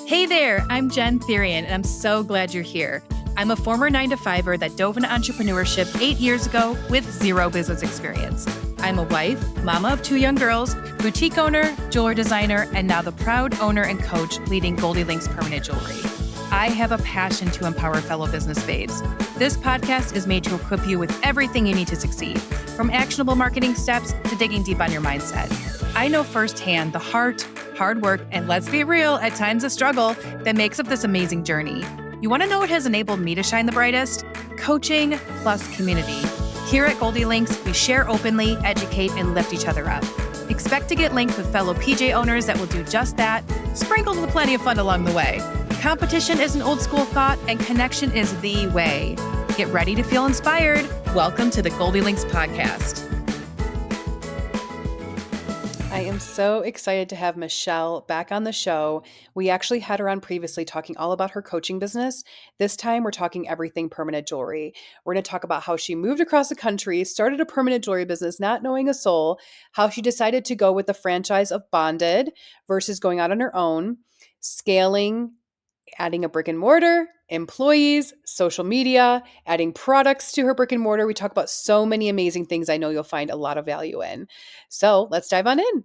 Hey there, I'm Jen Therian, and I'm so glad you're here. I'm a former 9-to-5er that dove into entrepreneurship 8 years ago with zero business experience. I'm a wife, mama of 2 young girls, boutique owner, jeweler designer, and now the proud owner and coach leading Goldilynx Permanent Jewelry. I have a passion to empower fellow business babes. This podcast is made to equip you with everything you need to succeed, from actionable marketing steps to digging deep on your mindset. I know firsthand the heart, hard work, and let's be real, at times a struggle that makes up this amazing journey. You want to know what has enabled me to shine the brightest? Coaching plus community. Here at Goldilynx, we share openly, educate, and lift each other up. Expect to get linked with fellow PJ owners that will do just that, sprinkled with plenty of fun along the way. Competition is an old school thought, and connection is the way. Get ready to feel inspired. Welcome to the Goldilynx podcast. I am so excited to have Michelle back on the show. We actually had her on previously talking all about her coaching business. This time we're talking everything permanent jewelry. We're going to talk about how she moved across the country, started a permanent jewelry business, not knowing a soul, how she decided to go with the franchise of Bonded versus going out on her own, scaling, adding a brick and mortar, employees, social media, adding products to her brick and mortar. We talk about so many amazing things I know you'll find a lot of value in. So let's dive on in.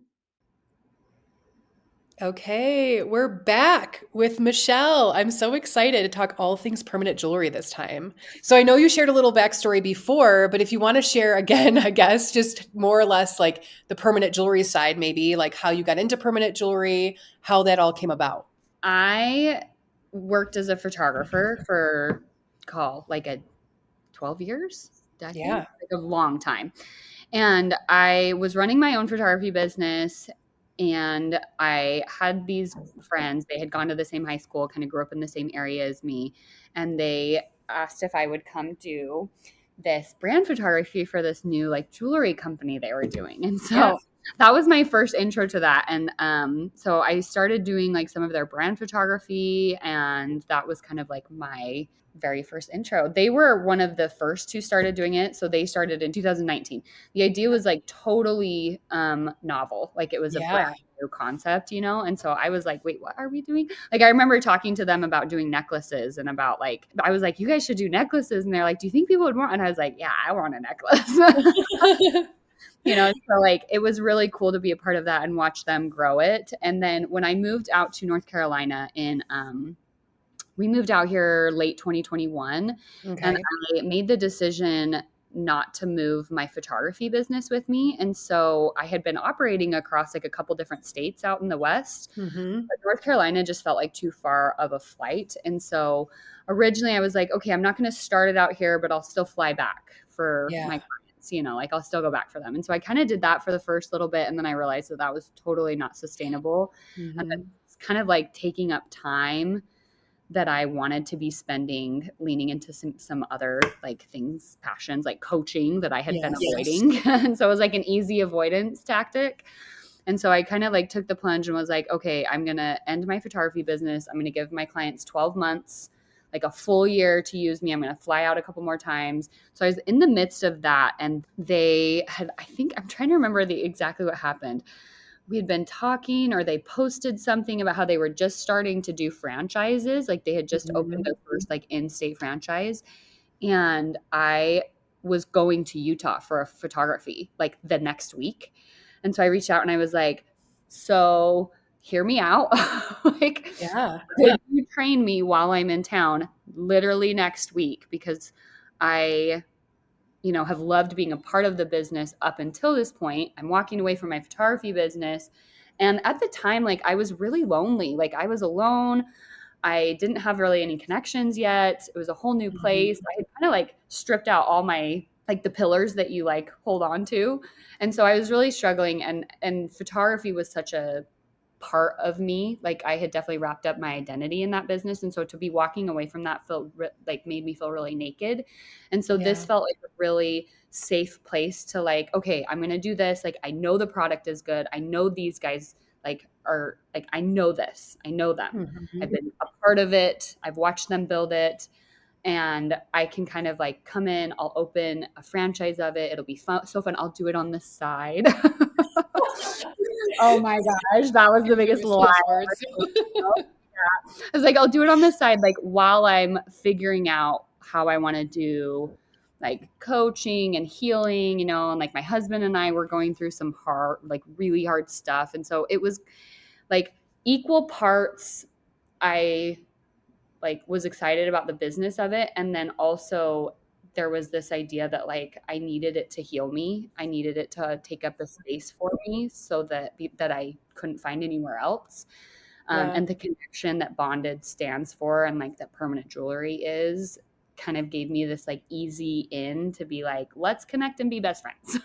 Okay, we're back with Michelle. I'm so excited to talk all things permanent jewelry this time. So I know you shared a little backstory before, but if you want to share again, I guess, just more or less like the permanent jewelry side, maybe like how you got into permanent jewelry, how that all came about. I worked as a photographer for like 12 years, decade, Yeah. like a long time. And I was running my own photography business, and I had these friends. They had gone to the same high school, kind of grew up in the same area as me, and they asked if I would come do this brand photography for this new like jewelry company they were doing. And so that was my first intro to that. And so I started doing like some of their brand photography, and that was kind of like my very first intro. They were one of the first who started doing it. So they started in 2019. The idea was like totally novel. Like it was a brand new concept, And so I was like, wait, what are we doing? Like I remember talking to them about doing necklaces and about like, I was like, you guys should do necklaces. And they're like, do you think people would want? And I was like, yeah, I want a necklace. So like it was really cool to be a part of that and watch them grow it. And then when I moved out to North Carolina we moved out here late 2021, and I made the decision not to move my photography business with me. And so I had been operating across like a couple different states out in the West, but North Carolina just felt like too far of a flight. And so originally I was like, okay, I'm not going to start it out here, but I'll still fly back for my clients, like I'll still go back for them. And so I kind of did that for the first little bit. And then I realized that that was totally not sustainable. And it's kind of like taking up time that I wanted to be spending, leaning into some other like things, passions, like coaching that I had been avoiding. And so it was like an easy avoidance tactic. And so I kind of like took the plunge and was like, okay, I'm going to end my photography business. I'm going to give my clients 12 months, like a full year to use me. I'm going to fly out a couple more times. So I was in the midst of that, and they had, I think I'm trying to remember exactly what happened. We had been talking, or they posted something about how they were just starting to do franchises. Like they had just opened their first like in-state franchise. And I was going to Utah for a photography like the next week. And so I reached out and I was like, so hear me out. Could you train me while I'm in town literally next week? Because I have loved being a part of the business up until this point. I'm walking away from my photography business. And at the time, like I was really lonely. Like I was alone. I didn't have really any connections yet. It was a whole new place. I had kind of like stripped out all my like the pillars that you like hold on to. And so I was really struggling, and photography was such a part of me. Like I had definitely wrapped up my identity in that business. And so to be walking away from that made me feel really naked. And so this felt like a really safe place to like, okay, I'm going to do this. Like, I know the product is good. I know these guys like are like, I know this, I know them. I've been a part of it. I've watched them build it. And I can kind of like come in, I'll open a franchise of it. It'll be fun, so fun. I'll do it on the side. Oh my gosh, that was the biggest lie. I was like, I'll do it on the side, like while I'm figuring out how I want to do like coaching and healing, and like my husband and I were going through some hard, like really hard stuff. And so it was like equal parts. I like was excited about the business of it. And then also there was this idea that like I needed it to heal me. I needed it to take up the space for me so that I couldn't find anywhere else. Yeah. And the connection that bonded stands for and like that permanent jewelry is kind of gave me this like easy in to be like, let's connect and be best friends.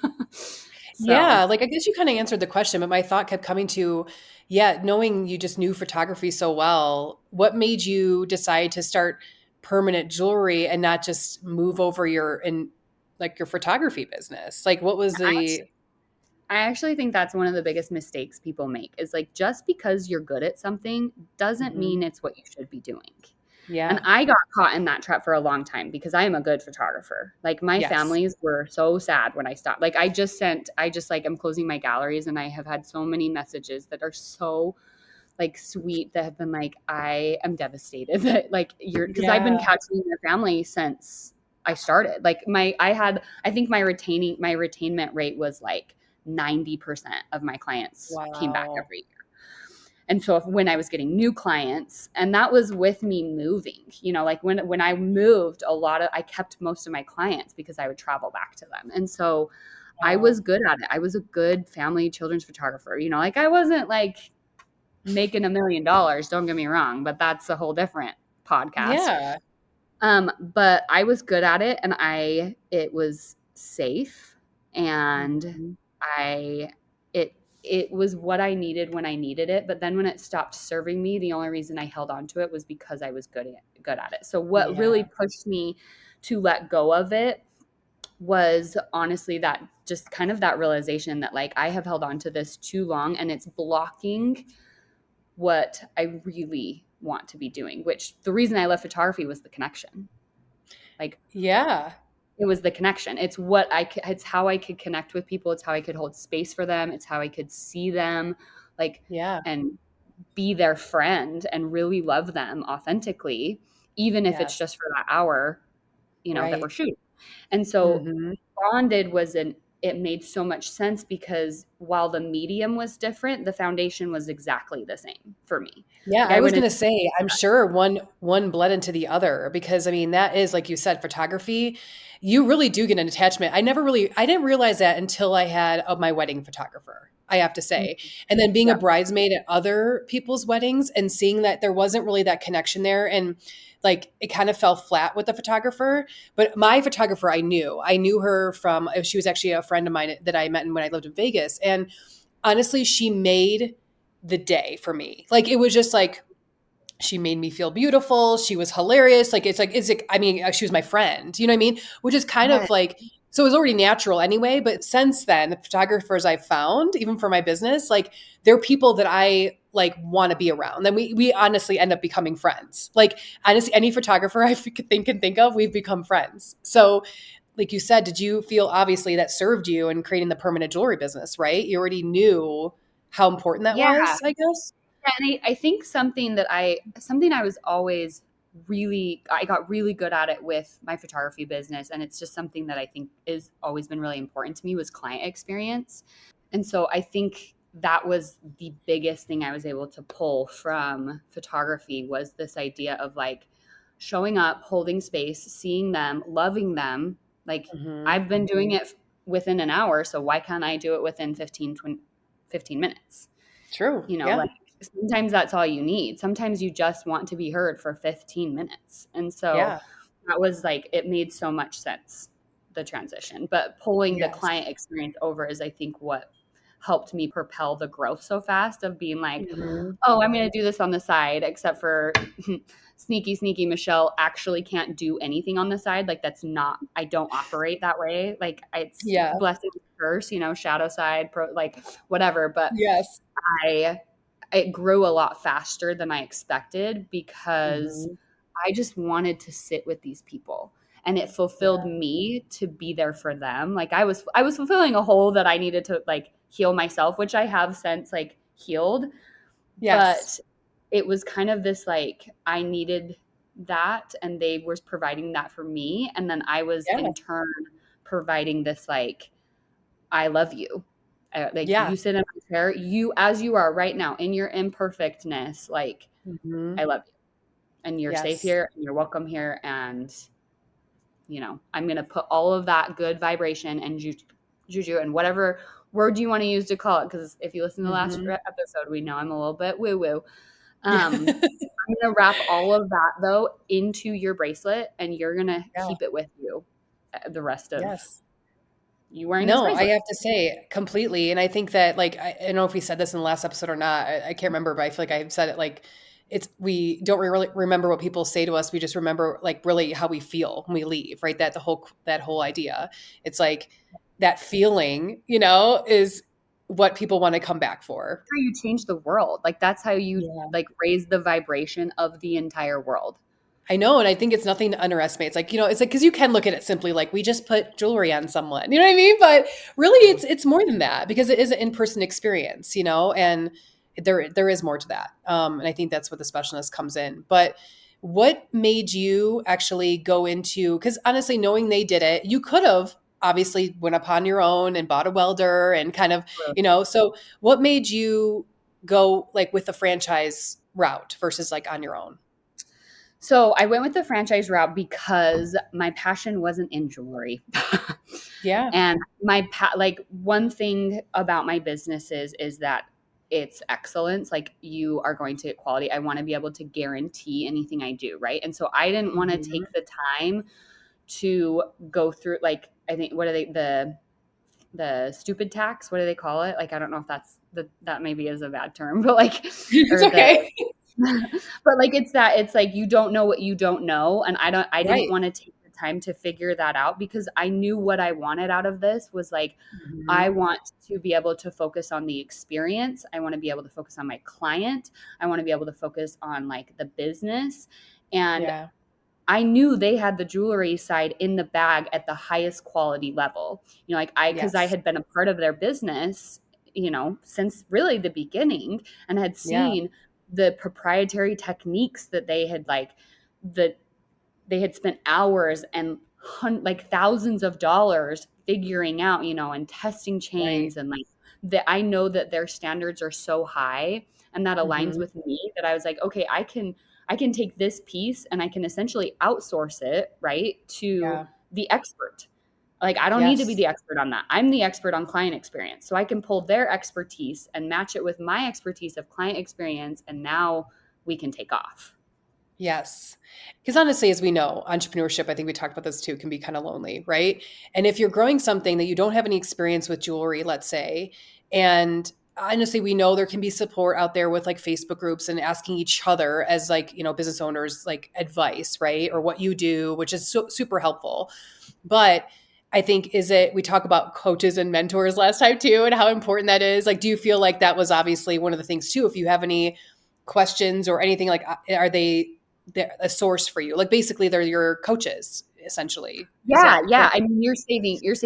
So Yeah, like I guess you kind of answered the question, but my thought kept coming to, yeah, knowing you just knew photography so well, what made you decide to start permanent jewelry and not just move over your photography business? Like what was the I actually think that's one of the biggest mistakes people make is like just because you're good at something doesn't Mhm. mean it's what you should be doing. And Yeah. I got caught in that trap for a long time because I am a good photographer. Like my Yes. families were so sad when I stopped. Like I just like I'm closing my galleries and I have had so many messages that are so like sweet that have been like, I am devastated that like you're because I've been Yeah. capturing their family since I started. Like I think my retainment rate was like 90% of my clients came back Wow. every year. And so when I was getting new clients, and that was with me moving, like when I moved, I kept most of my clients because I would travel back to them. And so I Wow. was good at it. I was a good family children's photographer. Like I wasn't like making $1 million, don't get me wrong, but that's a whole different podcast. Yeah. But I was good at it and it was safe and Mhm. I it it was what I needed when I needed it. But then when it stopped serving me, the only reason I held on to it was because I was good at it. So what really Yeah. pushed me to let go of it was honestly that just kind of that realization that like I have held on to this too long and it's blocking what I really want to be doing, which the reason I left photography was the connection. Like Yeah. it was the connection. It's how I could connect with people. It's how I could hold space for them. It's how I could see them like, Yeah. and be their friend and really love them authentically, even if it's Yes. just for that hour, that we're Right. shooting. And so Mhm. bonded it made so much sense because while the medium was different, the foundation was exactly the same for me. Yeah, Like I I was wouldn't gonna say, I'm sure one bled into the other because I mean that is like you said, photography. You really do get an attachment. I didn't realize that until I had my wedding photographer. I have to say, and then being a yeah. bridesmaid at other people's weddings and seeing that there wasn't really that connection there, and like it kind of fell flat with the photographer. But my photographer, I knew her from. She was actually a friend of mine that I met when I lived in Vegas, and honestly, she made the day for me. Like it was just like she made me feel beautiful. She was hilarious. I mean, she was my friend. You know what I mean? Which is kind Yeah. of like so it was already natural anyway. But since then, the photographers I've found, even for my business, like they're people that I like want to be around. Then we honestly end up becoming friends. Like honestly, any photographer I can think of, we've become friends. So like you said, did you feel obviously that served you in creating the permanent jewelry business, right? You already knew how important that Yeah. was, I guess. And I think something I was always I got really good at it with my photography business. And it's just something that I think is always been really important to me was client experience. And so I think that was the biggest thing I was able to pull from photography was this idea of like showing up, holding space, seeing them, loving them. Like Mhm. I've been doing it within an hour. So why can't I do it within 15 minutes? True. Yeah. Like sometimes that's all you need. Sometimes you just want to be heard for 15 minutes. And so Yeah. that was like, it made so much sense, the transition. But pulling the Yes. client experience over is, I think, what helped me propel the growth so fast of being like, Mhm. oh, I'm going to do this on the side, except for sneaky Michelle actually can't do anything on the side. Like that's not, I don't operate that way. Like it's Yeah. blessing first, shadow side, like whatever. But Yes. I it grew a lot faster than I expected because Mhm. I just wanted to sit with these people and it fulfilled Yeah. me to be there for them. Like I was fulfilling a hole that I needed to like heal myself, which I have since like healed, Yes. but it was kind of this like, I needed that and they was providing that for me. And then I was Yeah. in turn providing this like, I love you. Like Yeah. you sit in my chair, you as you are right now in your imperfectness, like Hmm. I love you and you're safe Yes. here and you're welcome here. And, I'm going to put all of that good vibration and juju and whatever word you want to use to call it. Because if you listen to the last Hmm. episode, we know I'm a little bit woo woo. Yeah. I'm going to wrap all of that though into your bracelet and you're going to Yeah. keep it with you the rest of Yes. you wearing this No, I bracelet. have to say completely. And I think that like, I don't know if we said this in the last episode or not. I can't remember, but I feel like I've said it like we don't really remember what people say to us. We just remember like really how we feel when we leave, right? That whole idea. It's like that feeling, is what people want to come back for. How you change the world. Like that's how you Yeah. like raise the vibration of the entire world. I know, and I think it's nothing to underestimate. It's like, it's like because you can look at it simply like we just put jewelry on someone. You know what I mean? But really it's more than that because it is an in-person experience, and there is more to that. And I think that's what the specialness comes in. But what made you actually go into, because honestly, knowing they did it, you could have obviously went upon your own and bought a welder and kind of, so what made you go like with the franchise route versus like on your own? So I went with the franchise route because my passion wasn't in jewelry. Yeah. And like one thing about my business is that it's excellence. Like you are going to get quality. I want to be able to guarantee anything I do, right? And so I didn't want to Mhm. take the time to go through like I think what are they the stupid tax? What do they call it? Like I don't know if that maybe is a bad term, but like It's or the okay. but like it's like you don't know what you don't know and I didn't Right. want to take the time to figure that out because I knew what I wanted out of this was like I Mhm. want to be able to focus on the experience. I want to be able to focus on my client. I want to be able to focus on like the business and Yeah. I knew they had the jewelry side in the bag at the highest quality level. Like because I Yes. had been a part of their business, since really the beginning and had Yeah. seen the proprietary techniques that they had like that they had spent hours and like thousands of dollars figuring out, and testing Right. chains and like that I know that their standards are so high and that aligns Mhm. with me that I was like, okay, I can take this piece and I can essentially outsource it, right, to Yeah. the expert. Like I don't need to be Yes. the expert on that. I'm the expert on client experience. So I can pull their expertise and match it with my expertise of client experience and now we can take off. Yes. Because honestly, as we know, entrepreneurship, I think we talked about this too, can be kind of lonely, right? And if you're growing something that you don't have any experience with jewelry, let's say, and honestly, we know there can be support out there with like Facebook groups and asking each other as like, business owners, like advice, right? Or what you do, which is super helpful. But I think we talk about coaches and mentors last time too, and how important that is. Like, do you feel like that was obviously one of the things too? If you have any questions or anything like, are they're a source for you? Like basically they're your coaches essentially. Is Yeah, that yeah. correct? I mean, you're saving years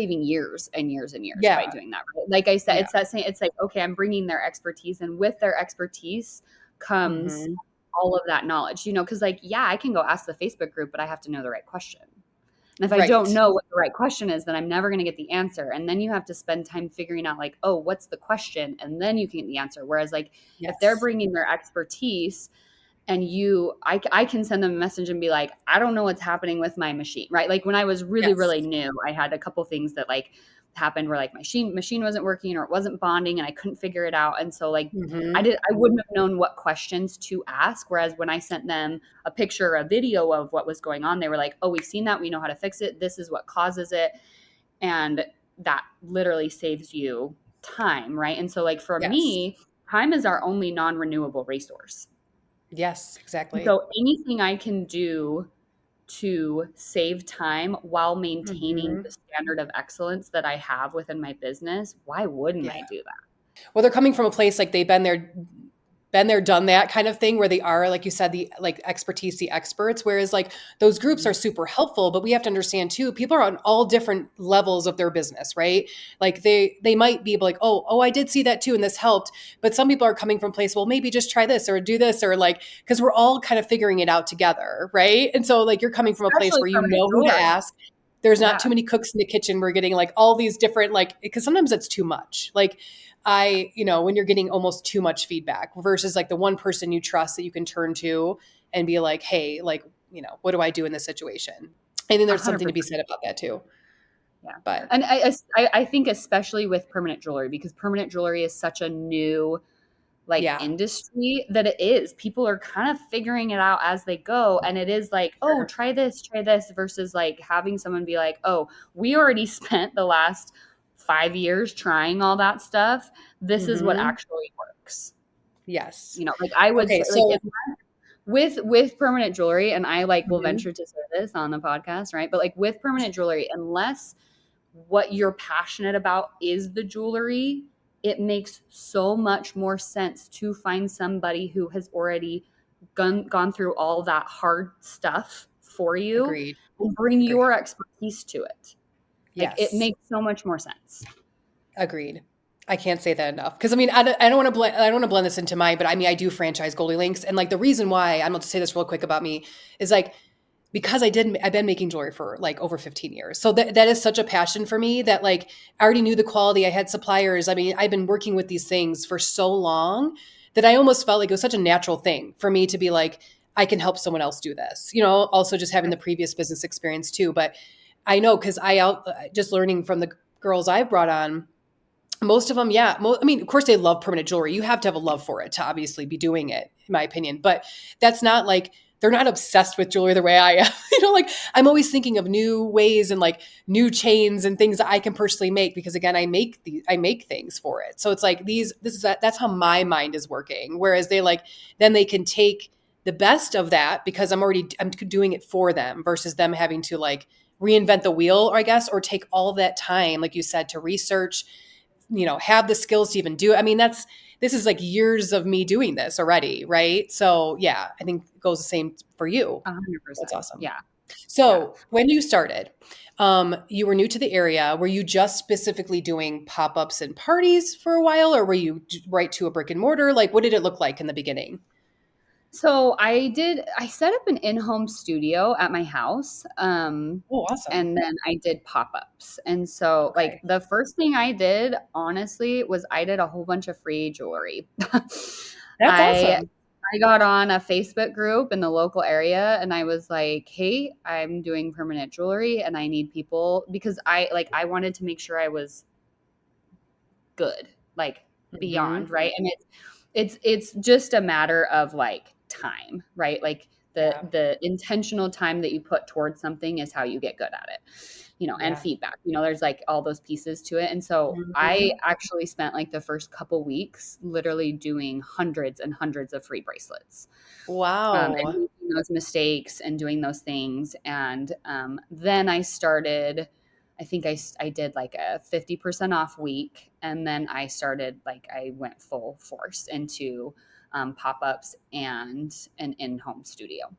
and years and years by Yeah. doing that, right? Like I said, Yeah. it's that same, it's like, okay, I'm bringing their expertise and with their expertise comes Hmm. all of that knowledge, because like, yeah, I can go ask the Facebook group, but I have to know the right question. And if I don't Right. know what the right question is, then I'm never going to get the answer. And then you have to spend time figuring out like, oh, what's the question? And then you can get the answer. Whereas like if they're Yes. bringing their expertise and I can send them a message and be like, I don't know what's happening with my machine, right? Like when I was really, Yes. really new, I had a couple things that like happened where like my machine wasn't working or it wasn't bonding and I couldn't figure it out. And so like Hmm. I wouldn't have known what questions to ask. Whereas when I sent them a picture, a video of what was going on, they were like, oh, we've seen that. We know how to fix it. This is what causes it. And that literally saves you time, right? And so like for Yes. me, time is our only non-renewable resource. Yes, exactly. So anything I can do to save time while maintaining Hmm. the standard of excellence that I have within my business, why wouldn't Yeah. I do that? Well, they're coming from a place like they've been there been there, done that kind of thing, where they are, like you said, the like expertise, the experts. Whereas like those groups are super helpful, but we have to understand too, people are on all different levels of their business, right? Like they might be like, oh, I did see that too, and this helped. But some people are coming from a place, well, maybe just try this or do this, or like, because we're all kind of figuring it out together, right? And so like you're coming from a place Especially where you permanent know who to jewelry. ask. There's not Yeah. too many cooks in the kitchen. We're getting like all these different, like, because sometimes it's too much. Like when you're getting almost too much feedback versus like the one person you trust that you can turn to and be like, hey, like, what do I do in this situation? I think there's something to 100%. be said about that too. Yeah. But And I think especially with permanent jewelry, because permanent jewelry is such a new like yeah, industry that it is. People are kind of figuring it out as they go. And it is like, oh, sure. try this versus like having someone be like, oh, we already spent the last 5 years trying all that stuff. This is what Mm-hmm. actually works. Yes. Like I would Okay. say like So, with permanent jewelry, and I like will mhm, venture to say this on the podcast, right? But like with permanent jewelry, unless what you're passionate about is the jewelry, it makes so much more sense to find somebody who has already gone through all that hard stuff for you agreed. and bring your Agreed. expertise to it. Like it Yes. makes so much more sense. Agreed. I can't say that enough. Because I mean, I don't want to blend. I don't want to blend this into mine, but I mean, I do franchise Goldie Links, and like the reason why I'm going to say this real quick about me is like because I've been making jewelry for like over 15 years. So that is such a passion for me that like I already knew the quality. I had suppliers. I mean, I've been working with these things for so long that I almost felt like it was such a natural thing for me to be like, I can help someone else do this. Also just having the previous business experience too. But I know because just learning from the girls I've brought on, most of them, yeah. I mean, of course, they love permanent jewelry. You have to have a love for it to obviously be doing it, in my opinion. But that's not like they're not obsessed with jewelry the way I am. Like I'm always thinking of new ways and like new chains and things that I can personally make because again, I make things for it. So it's like that's how my mind is working. Whereas then they can take the best of that because I'm doing it for them versus them having to like reinvent the wheel, or I guess, or take all that time, like you said, to research have the skills to even do it. I mean, this is like years of me doing this already, right? So yeah, I think it goes the same for you. 100%. That's awesome. Yeah. Yeah. So when you started, you were new to the area. Were you just specifically doing pop-ups and parties for a while, or were you right to a brick and mortar? Like, what did it look like in the beginning? So I set up an in-home studio at my house. Oh, awesome. And then I did pop-ups. And so like Okay. the first thing I did, honestly, was I did a whole bunch of free jewelry. That's I awesome. I got on a Facebook group in the local area and I was like, "Hey, I'm doing permanent jewelry and I need people," because I wanted to make sure I was good, like beyond, Hmm. right? And it's just a matter of like time, right? Like Yeah. the intentional time that you put towards something is how you get good at it, and Yeah. feedback. There's like all those pieces to it. And so I Mhm. actually spent like the first couple weeks literally doing hundreds and hundreds of free bracelets, and Wow. making those mistakes and doing those things. And then I started, I think I did like a 50% off week. And then I went full force into pop ups and an in home studio.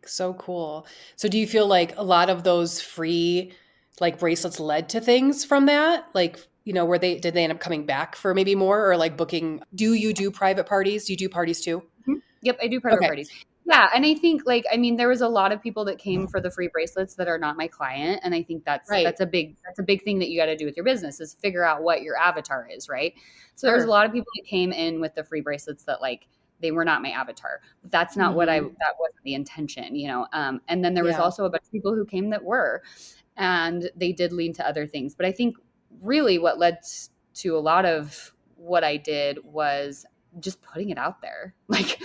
So cool. So do you feel like a lot of those free like bracelets led to things from that? Like, where did they end up coming back for maybe more or like booking? Do you do private parties? Do you do parties too? Mhm. Yep, I do private Okay. parties. Yeah, and I think there was a lot of people that came for the free bracelets that are not my client, and I think Right. that's a big thing that you got to do with your business is figure out what your avatar is, right? So there was a Sure. lot of people that came in with the free bracelets that like they were not my avatar. But that's not Hmm. that wasn't the intention. And then there was Yeah. also a bunch of people who came that were, and they did lean to other things. But I think really what led to a lot of what I did was just putting it out there.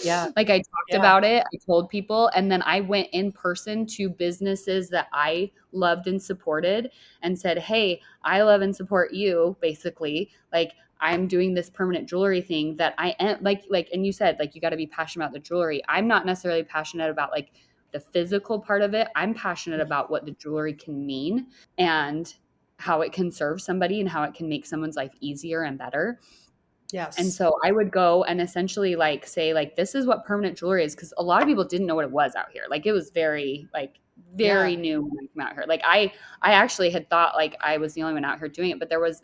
Yeah. Like I talked Yeah. about it, I told people, and then I went in person to businesses that I loved and supported and said, "Hey, I love and support you," basically. Like I'm doing this permanent jewelry thing that I am like and you said like you got to be passionate about the jewelry. I'm not necessarily passionate about like the physical part of it. I'm passionate about what the jewelry can mean and how it can serve somebody and how it can make someone's life easier and better. And Yes. so I would go and essentially like say like, this is what permanent jewelry is. Cause a lot of people didn't know what it was out here. Like it was very Yeah. new when I came out here. Like I actually had thought like I was the only one out here doing it, but there was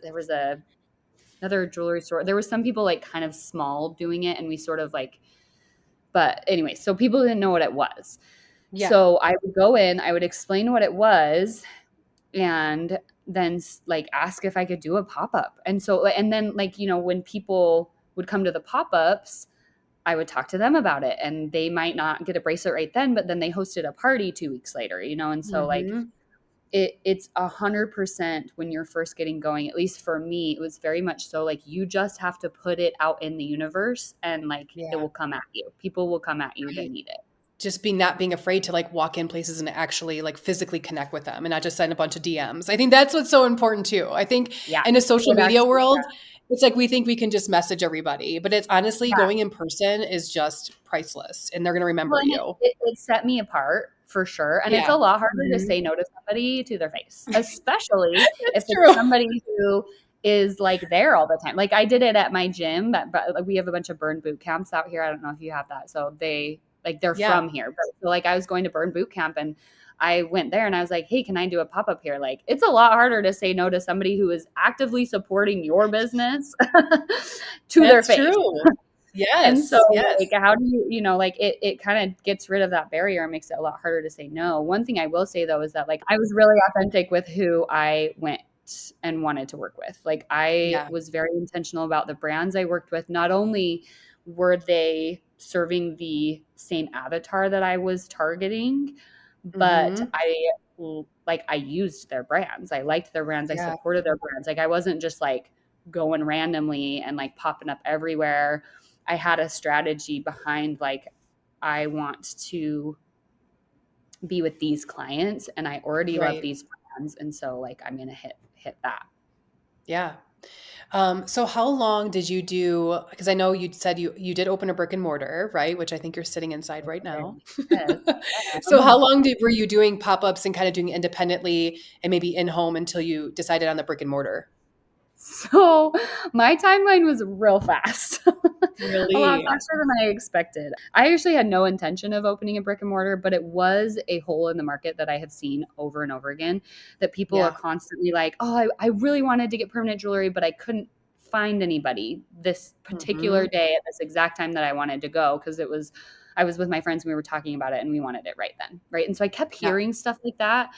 another jewelry store. There was some people like kind of small doing it, and we sort of like, but anyway, so people didn't know what it was. Yeah. So I would go in, I would explain what it was, and then like ask if I could do a pop-up. And so, and then like, when people would come to the pop-ups, I would talk to them about it, and they might not get a bracelet right then, but then they hosted a party 2 weeks later, and so like Mm-hmm. it's 100% when you're first getting going. At least for me, it was very much so like you just have to put it out in the universe, and like it Yeah. will come at you. People will come at you. They Right. need it. Just not being afraid to like walk in places and actually like physically connect with them and not just send a bunch of DMs. I think that's what's so important too. I think Yeah. in a social It media actually, world, it's like we think we can just message everybody, but it's honestly yeah. going in person is just priceless and they're going to remember Well, and you. it set me apart for sure. And it's Yeah. a lot harder to Mhm. say no to somebody to their face, especially if That's it's true. somebody who is like there all the time. Like I did it at my gym, but like, we have a bunch of burn boot camps out here. I don't know if you have that. So they're Yeah. from here. But so like I was going to burn boot camp, and I went there and I was like, hey, can I do a pop up here? Like it's a lot harder to say no to somebody who is actively supporting your business to their That's face. true. And so, Yes. Yes. like, how do like, it kind of gets rid of that barrier and makes it a lot harder to say no. One thing I will say, though, is that, like, I was really authentic with who I went and wanted to work with. Like, I Yeah. was very intentional about the brands I worked with. Not only were they serving the same avatar that I was targeting, but Mhm. I used their brands. I liked their brands. I Yeah. supported their brands. Like, I wasn't just like going randomly and like popping up everywhere. I had a strategy behind like, I want to be with these clients and I already love Right. these brands. And so like, I'm going to hit that. Yeah. So how long did you do, because I know you said you did open a brick and mortar, right? Which I think you're sitting inside right now. Yes. So how long were you doing pop-ups and kind of doing independently and maybe in home until you decided on the brick and mortar? So my timeline was real fast, a lot Really? faster than I expected. I actually had no intention of opening a brick and mortar, but it was a hole in the market that I have seen over and over again, that people are Yeah. constantly like, oh, I really wanted to get permanent jewelry, but I couldn't find anybody this particular Hmm. day at this exact time that I wanted to go, because I was with my friends and we were talking about it and we wanted it right then. Right. And so I kept Yeah. hearing stuff like that.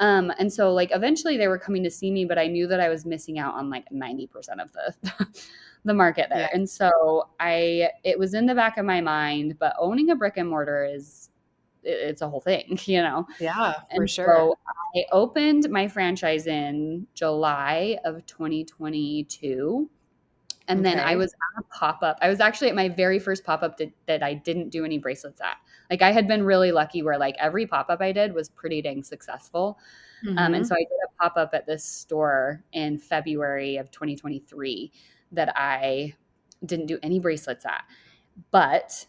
And so like eventually they were coming to see me, but I knew that I was missing out on like 90% of the the market Yeah. there. And so it was in the back of my mind, but owning a brick and mortar it's a whole thing, you know? Yeah, for And sure. so I opened my franchise in July of 2022. And then I Okay. was at a pop-up. I was actually at my very first pop-up that I didn't do any bracelets at. Like I had been really lucky where like every pop-up I did was pretty dang successful. And so Hmm. I did a pop-up at this store in February of 2023 that I didn't do any bracelets at. But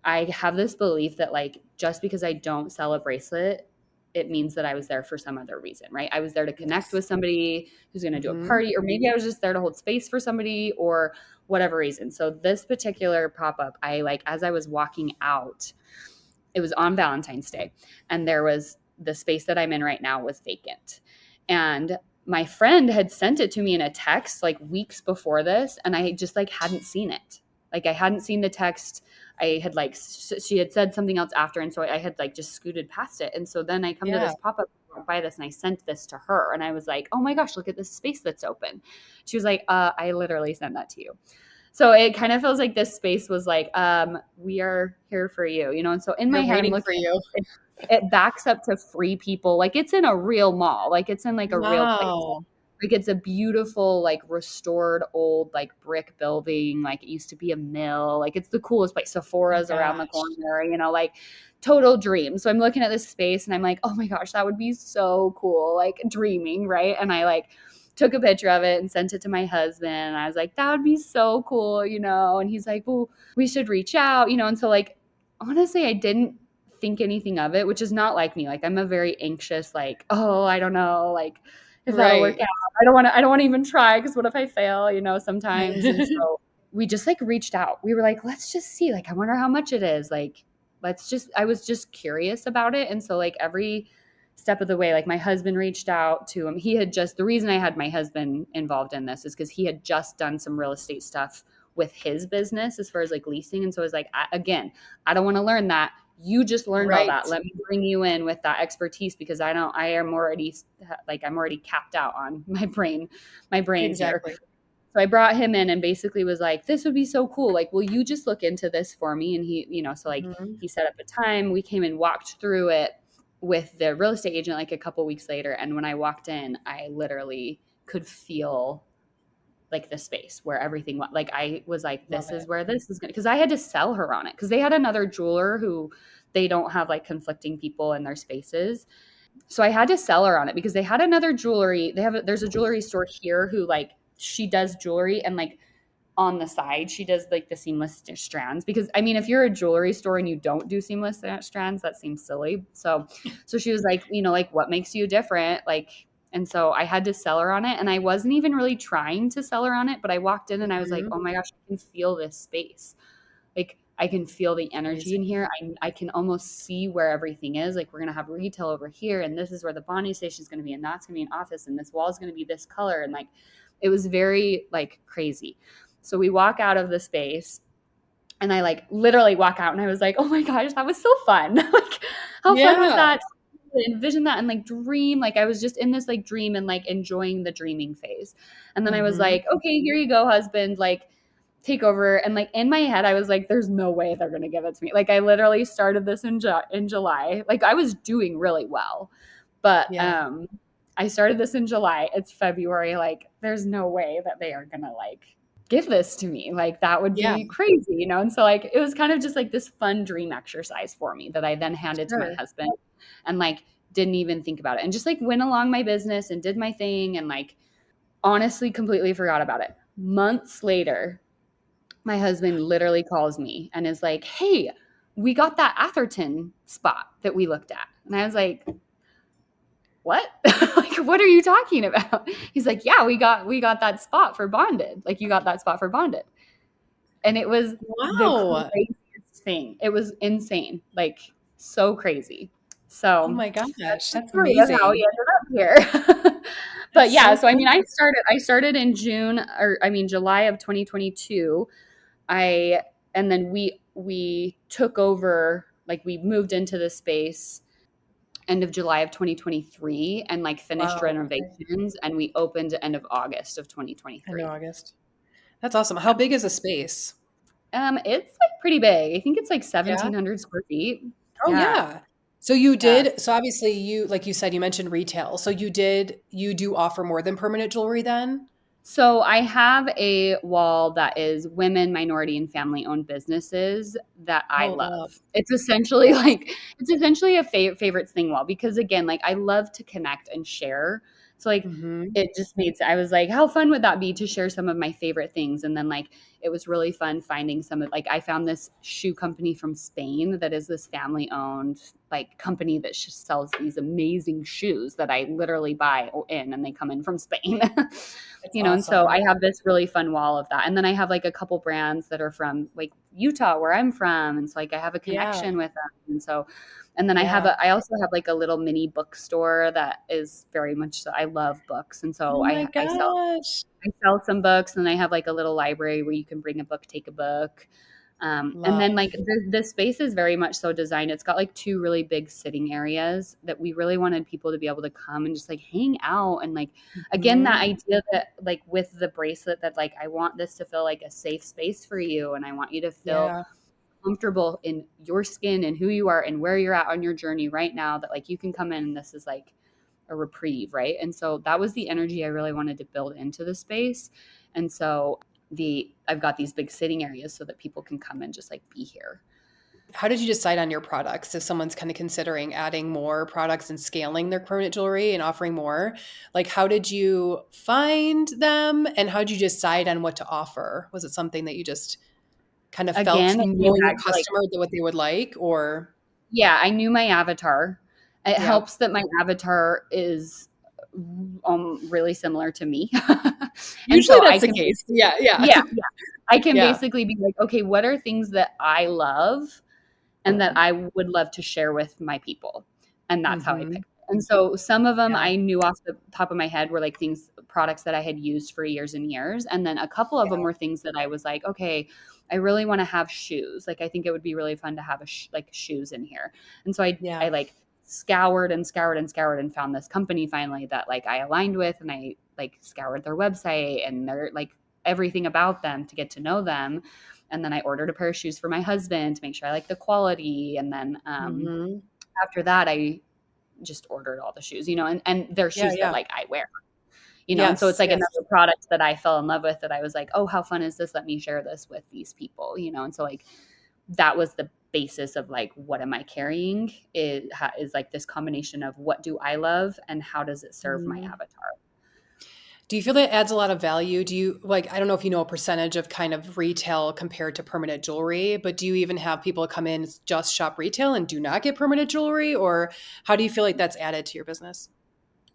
I have this belief that like just because I don't sell a bracelet, it means that I was there for some other reason, right? I was there to connect Yes. with somebody who's going to do a Hmm. party, or maybe I was just there to hold space for somebody or whatever reason. So this particular pop-up, I like as I was walking out, it was on Valentine's Day, and there was the space that I'm in right now was vacant. And my friend had sent it to me in a text like weeks before this, and I just like hadn't seen it. Like I hadn't seen the text. I had like she had said something else after, and so I had like just scooted past it. And so then I come to Yeah. this pop-up, buy this, and I sent this to her, and I was like, oh my gosh, look at this space that's open. She was like, I literally sent that to you. So it kind of feels like this space was like, we are here for you, And so in my They're head, I'm waiting for looking you. at it backs up to Free People. Like it's in a real mall. Like it's in like a real place. Wow. Like it's a beautiful, like restored old like brick building. Like it used to be a mill. Like it's the coolest place. Oh my Sephora's around the gosh. corner, like total dream. So I'm looking at this space and I'm like, oh my gosh, that would be so cool. Like dreaming, right? And I like took a picture of it and sent it to my husband. And I was like, that would be so cool, And he's like, well, we should reach out, And so like, honestly, I didn't think anything of it, which is not like me. Like I'm a very anxious, like, oh, I don't know, like if that'll work Right. out. I don't want to even try because what if I fail, sometimes. And so we just like reached out. We were like, let's just see, like, I wonder how much it is. Like, I was just curious about it. And so like every step of the way, like my husband reached out to him. The reason I had my husband involved in this is because he had just done some real estate stuff with his business as far as like leasing. And so I was like, I don't want to learn that. You just learned all Right. that. Let me bring you in with that expertise because I'm already capped out on my brain here. Exactly. So I brought him in and basically was like, this would be so cool. Like, will you just look into this for me? And he, so like Mhm. he set up a time. We came and walked through it with the real estate agent like a couple weeks later. And when I walked in, I literally could feel like the space where everything went. Like I was like, Love this is it. where this is going to, because I had to sell her on it because they had another jeweler who they don't have like conflicting people in their spaces. So I had to sell her on it because they had another jewelry. There's a jewelry store here who like she does jewelry and like on the side she does like the seamless strands because I mean if you're a jewelry store and you don't do seamless strands that seems silly. So she was like, like what makes you different? Like and so I had to sell her on it and I wasn't even really trying to sell her on it, but I walked in and I was like, Mhm. oh my gosh, I can feel this space. Like I can feel the energy Amazing. in here. I can almost see where everything is. Like we're going to have retail over here and this is where the bonding station is going to be and that's going to be an office and this wall is going to be this color. And like, it was very like crazy. So we walk out of the space and I like literally walk out and I was like, oh my gosh, that was so fun. Like how fun was Yeah. that? To envision that and like dream. Like I was just in this like dream and like enjoying the dreaming phase. And then I was Mhm. like, okay, here you go, husband. Like take over. And like in my head, I was like, there's no way they're going to give it to me. Like I literally started this in July. Like I was doing really well, but Yeah. I started this in July. It's February. Like there's no way that they are going to like give this to me. Like that would Yeah. be crazy, And so like it was kind of just like this fun dream exercise for me that I then handed to my Sure. husband and like didn't even think about it and just like went along my business and did my thing and like honestly completely forgot about it. Months later, my husband literally calls me and is like, hey, we got that Atherton spot that we looked at. And I was like, what? Like, what are you talking about? He's like, yeah, we got that spot for bonded. Like you got that spot for bonded. And it was the Wow. craziest thing. It was insane. Like so crazy. Oh So my that's gosh, the that's story of how we amazing. ended up here. But That's yeah, so so I cool. mean I started in July of 2022. I and then we took over, like we moved into the space end of July of 2023 and like finished Wow. Okay. renovations and we opened end of August of End of 2023. August. That's awesome. How Yeah. big is the space? It's like pretty big. I think it's like Yeah. 1,700 square feet. Oh Yeah. yeah. So you Yeah. did, so obviously you, like you said, you mentioned retail. So you do offer more than permanent jewelry then? So I have a wall that is women, minority, and family-owned businesses that I Oh, love. love. It's essentially a favorites thing wall because again, like I love to connect and share. So like Hmm. it just made I was like, how fun would that be to share some of my favorite things? And then like it was really fun finding some of like I found this shoe company from Spain that is this family-owned like company that sells these amazing shoes that I literally buy in and they come in from Spain. It's And so awesome. I have this really fun wall of that. And then I have like a couple brands that are from like Utah where I'm from. And so like I have a Yeah. connection with them. And so, and then Yeah. I also have like a little mini bookstore that is very much so I love books. And Oh so my gosh. I sell some books and I have like a little library where you can bring a book, take a book. And then Love. like the space is very much so designed. It's got like two really big sitting areas that we really wanted people to be able to come and just like hang out. And like, again, that Mhm. idea that like with the bracelet that like, I want this to feel like a safe space for you. And I want you to feel Yeah. comfortable in your skin and who you are and where you're at on your journey right now that like you can come in and this is like a reprieve, right? And so that was the energy I really wanted to build into the space. And so I've got these big sitting areas so that people can come and just like be here. How did you decide on your products? If someone's kind of considering adding more products and scaling their permanent jewelry and offering more, like how did you find them and how did you decide on what to offer? Was it something that you just kind of felt Again, it came knowing your back to like, customer that what they would like or yeah, I knew my avatar. It yeah. helps that my avatar is really similar to me. And Usually so I that's the can, case. Yeah, yeah. yeah, yeah, I can Yeah. basically be like, okay, what are things that I love and that I would love to share with my people? And that's how I Mhm. picked. And so some of them Yeah. I knew off the top of my head were like products that I had used for years and years. And then a couple of them Yeah. were things that I was like, okay, I really want to have shoes. Like, I think it would be really fun to have like shoes in here. And so I Yeah. like scoured and scoured and scoured and found this company finally that like I aligned with, and I like scoured their website and their like everything about them to get to know them. And then I ordered a pair of shoes for my husband to make sure I like the quality. And then Mhm. after that, I just ordered all the shoes, and they're Yeah, shoes that yeah. like I wear, and so it's Yes, like yes. another product that I fell in love with that I was like, oh, how fun is this? Let me share this with these people, and so like that was the basis of like, what am I carrying? Is like this combination of what do I love and how does it serve my Mhm. avatar? Do you feel that adds a lot of value? Do you like, I don't know if you know a percentage of kind of retail compared to permanent jewelry, but do you even have people come in just shop retail and do not get permanent jewelry? Or how do you feel like that's added to your business?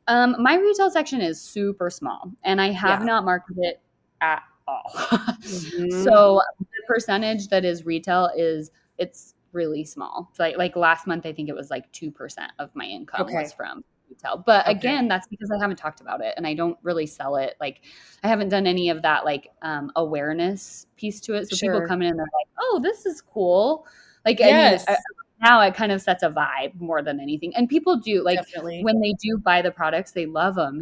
My retail section is super small, and I have Yeah. not marketed it at all. Mhm. So the percentage that is retail it's really small. It's like last month, I think it was like 2% of my income was Okay. from retail. But Okay. again, that's because I haven't talked about it and I don't really sell it. Like, I haven't done any of that like awareness piece to it. So people Sure. come in and they're like, "Oh, this is cool." Like, I mean, Yes, now it kind of sets a vibe more than anything. And people do like, definitely. when they do buy the products, they love them,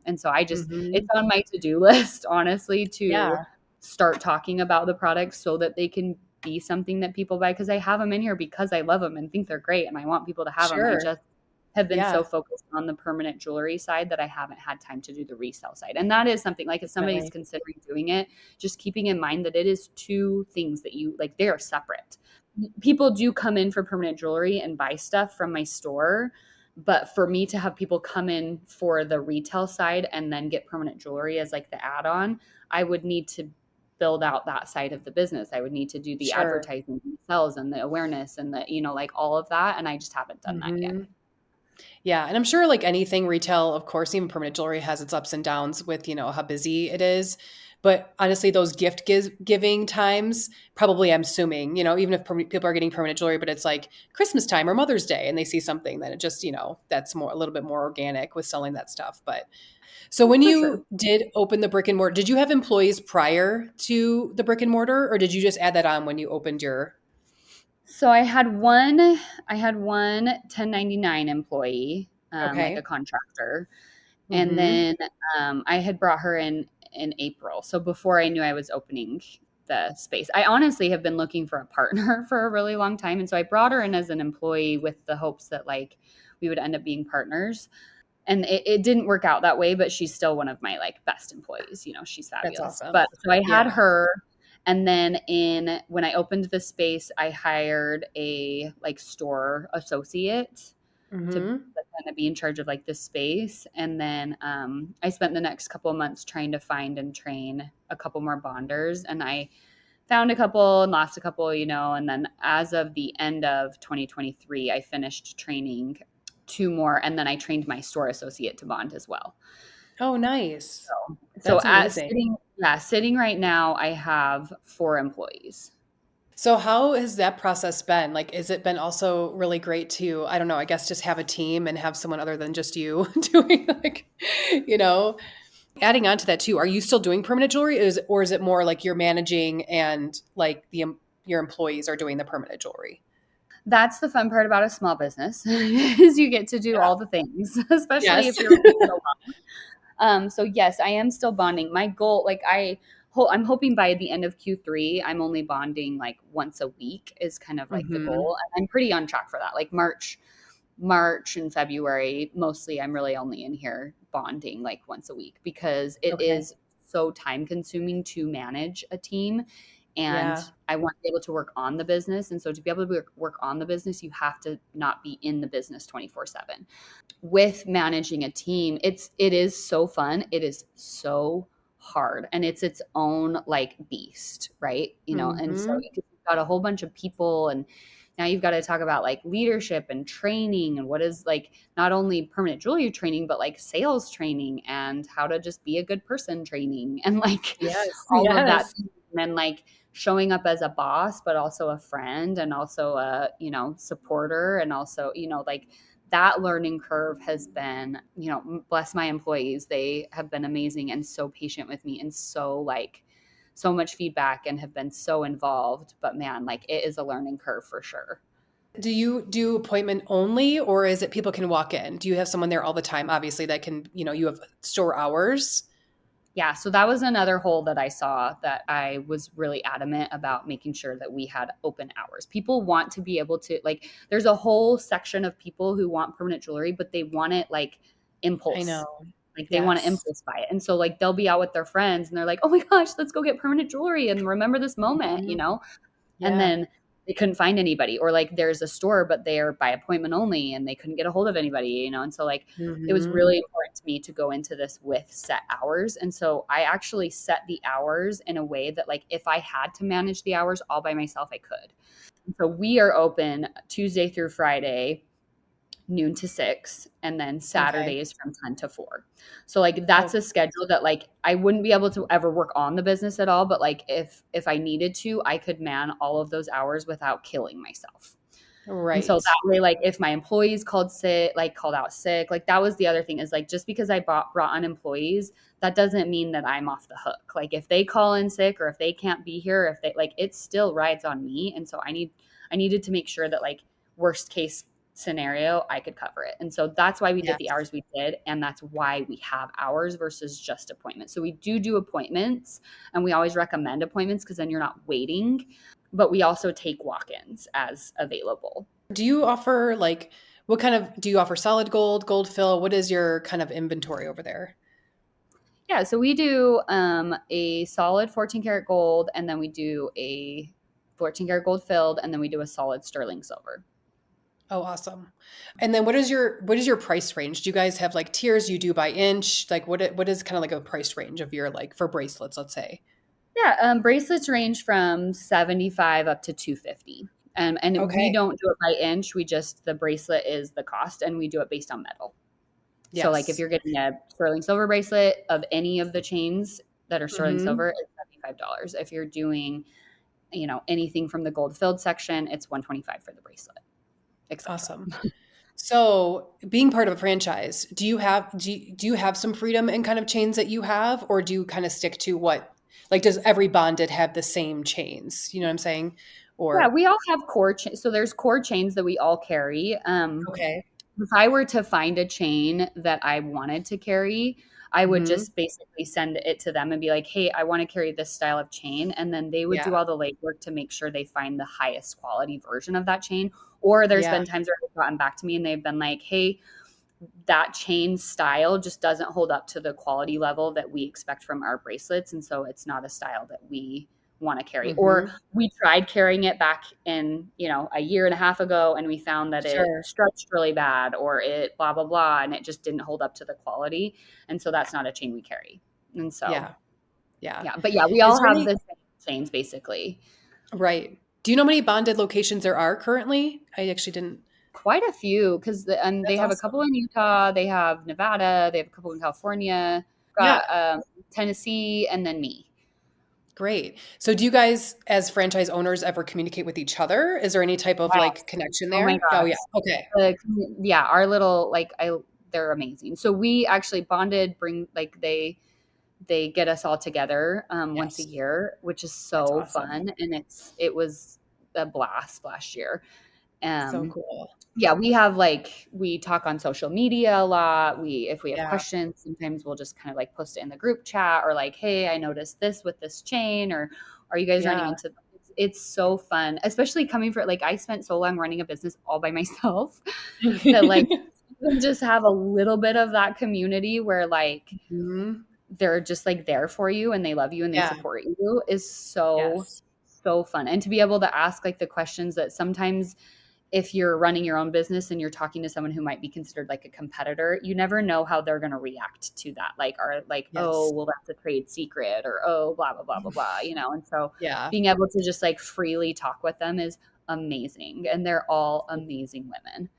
And so it's Mhm. on my to-do list, honestly, to Yeah, start talking about the products so that they can be something that people buy, because I have them in here because I love them and think they're great and I want people to have them. I sure. just have been so Yeah, focused on the permanent jewelry side that I haven't had time to do the resale side. And that is something like, if somebody's definitely. considering doing it, just keeping in mind that it is two things that you like, they are separate. People do come in for permanent jewelry and buy stuff from my store, but for me to have people come in for the retail side and then get permanent jewelry as like the add-on, I would need to build out that side of the business. I would need to do the Sure. advertising and sales and the awareness and the, like all of that. And I just haven't done that yet. Mhm. Yeah, and I'm sure like anything retail, of course, even permanent jewelry has its ups and downs with, how busy it is. But honestly, those giving times, probably I'm assuming, even if people are getting permanent jewelry, but it's like Christmas time or Mother's Day and they see something, then it just, that's more a little bit more organic with selling that stuff. But so when For sure. you did open the brick and mortar, did you have employees prior to the brick and mortar, or did you just add that on when you opened your? So I had one 1099 employee, like a Okay. contractor. And Mm-hmm. then I had brought her in April. So before I knew I was opening the space, I honestly have been looking for a partner for a really long time. And so I brought her in as an employee with the hopes that like we would end up being partners. And it didn't work out that way, but she's still one of my like best employees. She's That's fabulous. awesome. But so I had Yeah. her, and then when I opened the space, I hired a like store associate to Mm-hmm. kind of be in charge of like this space. And then I spent the next couple of months trying to find and train a couple more bonders. And I found a couple and lost a couple, and then as of the end of 2023, I finished training two more. And then I trained my store associate to bond as well. Oh, nice. So That's amazing. sitting right now, I have 4 employees. So how has that process been? Like, has it been also really great to, I don't know, I guess just have a team and have someone other than just you doing like, you know, adding on to that too. Are you still doing permanent jewelry or is it more like you're managing and like your employees are doing the permanent jewelry? That's the fun part about a small business is you get to do Yeah. all the things, especially Yes. if you're making a lot. So yes, I am still bonding. My goal, like I'm hoping by the end of Q3, I'm only bonding like once a week is kind of like the Hmm. goal. And I'm pretty on track for that. Like March and February, mostly I'm really only in here bonding like once a week because it Okay. is so time consuming to manage a team. And Yeah. I want to be able to work on the business. And so to be able to work on the business, you have to not be in the business 24/7. With managing a team, it is so fun. It is so hard, and it's its own like beast, right? And so Hmm. you've got a whole bunch of people, and Now you've got to talk about like leadership and training and what is like not only permanent jewelry training, but like sales training and how to just be a good person training and like Yes. all of that. Yes. And then like showing up as a boss, but also a friend and also a, supporter. And also, like that learning curve has been, bless my employees. They have been amazing and so patient with me and so much feedback and have been so involved. But man, like it is a learning curve for sure. Do you do appointment only, or is it people can walk in? Do you have someone there all the time? Obviously, that can, you have store hours. Yeah, so that was another hole that I saw that I was really adamant about making sure that we had open hours. People want to be able to, like, there's a whole section of people who want permanent jewelry, but they want it like I know. impulse. Like they want to Yes. impulse buy it. And so like they'll be out with their friends and they're like, oh my gosh, let's go get permanent jewelry and remember this moment, Mhm. And Yeah. then they couldn't find anybody, or like there's a store but they're by appointment only and they couldn't get a hold of anybody, and so like it was Hmm. really important to me to go into this with set hours. And so I actually set the hours in a way that like if I had to manage the hours all by myself, I could. And so we are open Tuesday through Friday, noon to 6, and then Okay. Saturdays from 10 to 4. So like Oh, that's a schedule that like I wouldn't be able to ever work on the business at all, but like if I needed to, I could man all of those hours without killing myself. And so right. that way, like if my employees called out sick, like that was the other thing is like just because I brought on employees, that doesn't mean that I'm off the hook. Like if they call in sick or if they can't be here, if they like it still rides on me. And so I needed to make sure that like worst case scenario, I could cover it. And so that's why we did the Yes. hours we did. And that's why we have hours versus just appointments. So we do appointments and we always recommend appointments because then you're not waiting, but we also take walk-ins as available. Do you offer like what kind of do you offer solid gold, gold fill? What is your kind of inventory over there? Yeah, so we do a solid 14 karat gold, and then we do a 14 karat gold filled, and then we do a solid sterling silver. Oh, awesome. And then what is your price range? Do you guys have like tiers you do by inch? Like what is kind of like a price range of your like for bracelets, let's say? Yeah, bracelets range from 75 up to 250. And we Okay. don't do it by inch. The bracelet is the cost, and we do it based on metal. So, like, if Yes. you're getting a sterling silver bracelet of any of the chains that are sterling Hmm. silver, it's $75. If you're doing, anything from the gold filled section, it's 125 for the bracelet, etc. Awesome. So, being part of a franchise, do you have some freedom in kind of chains that you have, or do you kind of stick to what like does every bonded have the same chains? You know what I'm saying? Yeah, Or we all have so there's core chains that we all carry. okay. If I were to find a chain that I wanted to carry, I would Hmm. just basically send it to them and be like, "Hey, I want to carry this style of chain." And then they would Yeah. do all the legwork to make sure they find the highest quality version of that chain. Or there's Yeah. been times where they've gotten back to me and they've been like, "Hey, that chain style just doesn't hold up to the quality level that we expect from our bracelets. And so it's not a style that we want to carry." Or Hmm. we tried carrying it back in, a year and a half ago and we found that it Sure. stretched really bad or it blah, blah, blah. And it just didn't hold up to the quality. And so that's not a chain we carry. And so, Yeah. Yeah. yeah, but yeah, we Is all there have any the same chains basically. right. Do you know how many bonded locations there are currently? I actually didn't. Quite a few because they That's have a couple awesome. in Utah, they have Nevada, they have a couple in California, Yeah. got Tennessee, and then me. Great. So do you guys as franchise owners ever communicate with each other? Is there any type of like Yes. connection Oh my there? Oh yeah. gosh. Okay. Yeah, our little they're amazing. So we actually bonded, bring like they get us all together once a Yes. year, which is That's so awesome. fun, and it was a blast last year. So Um, cool. yeah, we talk on social media a lot. If we have Yeah. questions, sometimes we'll just kind of like post it in the group chat or like, hey, I noticed this with this chain, or are you guys running Yeah. into it's so fun, especially coming for like I spent so long running a business all by myself that like even just have a little bit of that community where like Mhm. they're just like there for you and they love you and they Yeah. support you is so Yes. so fun. And to be able to ask like the questions that sometimes if you're running your own business and you're talking to someone who might be considered like a competitor, you never know how they're going to react to that. Like, are like, oh, Yes. well, that's a trade secret, or oh, blah, blah, blah, blah, blah, And so Yeah. being able to just like freely talk with them is amazing, and they're all amazing women.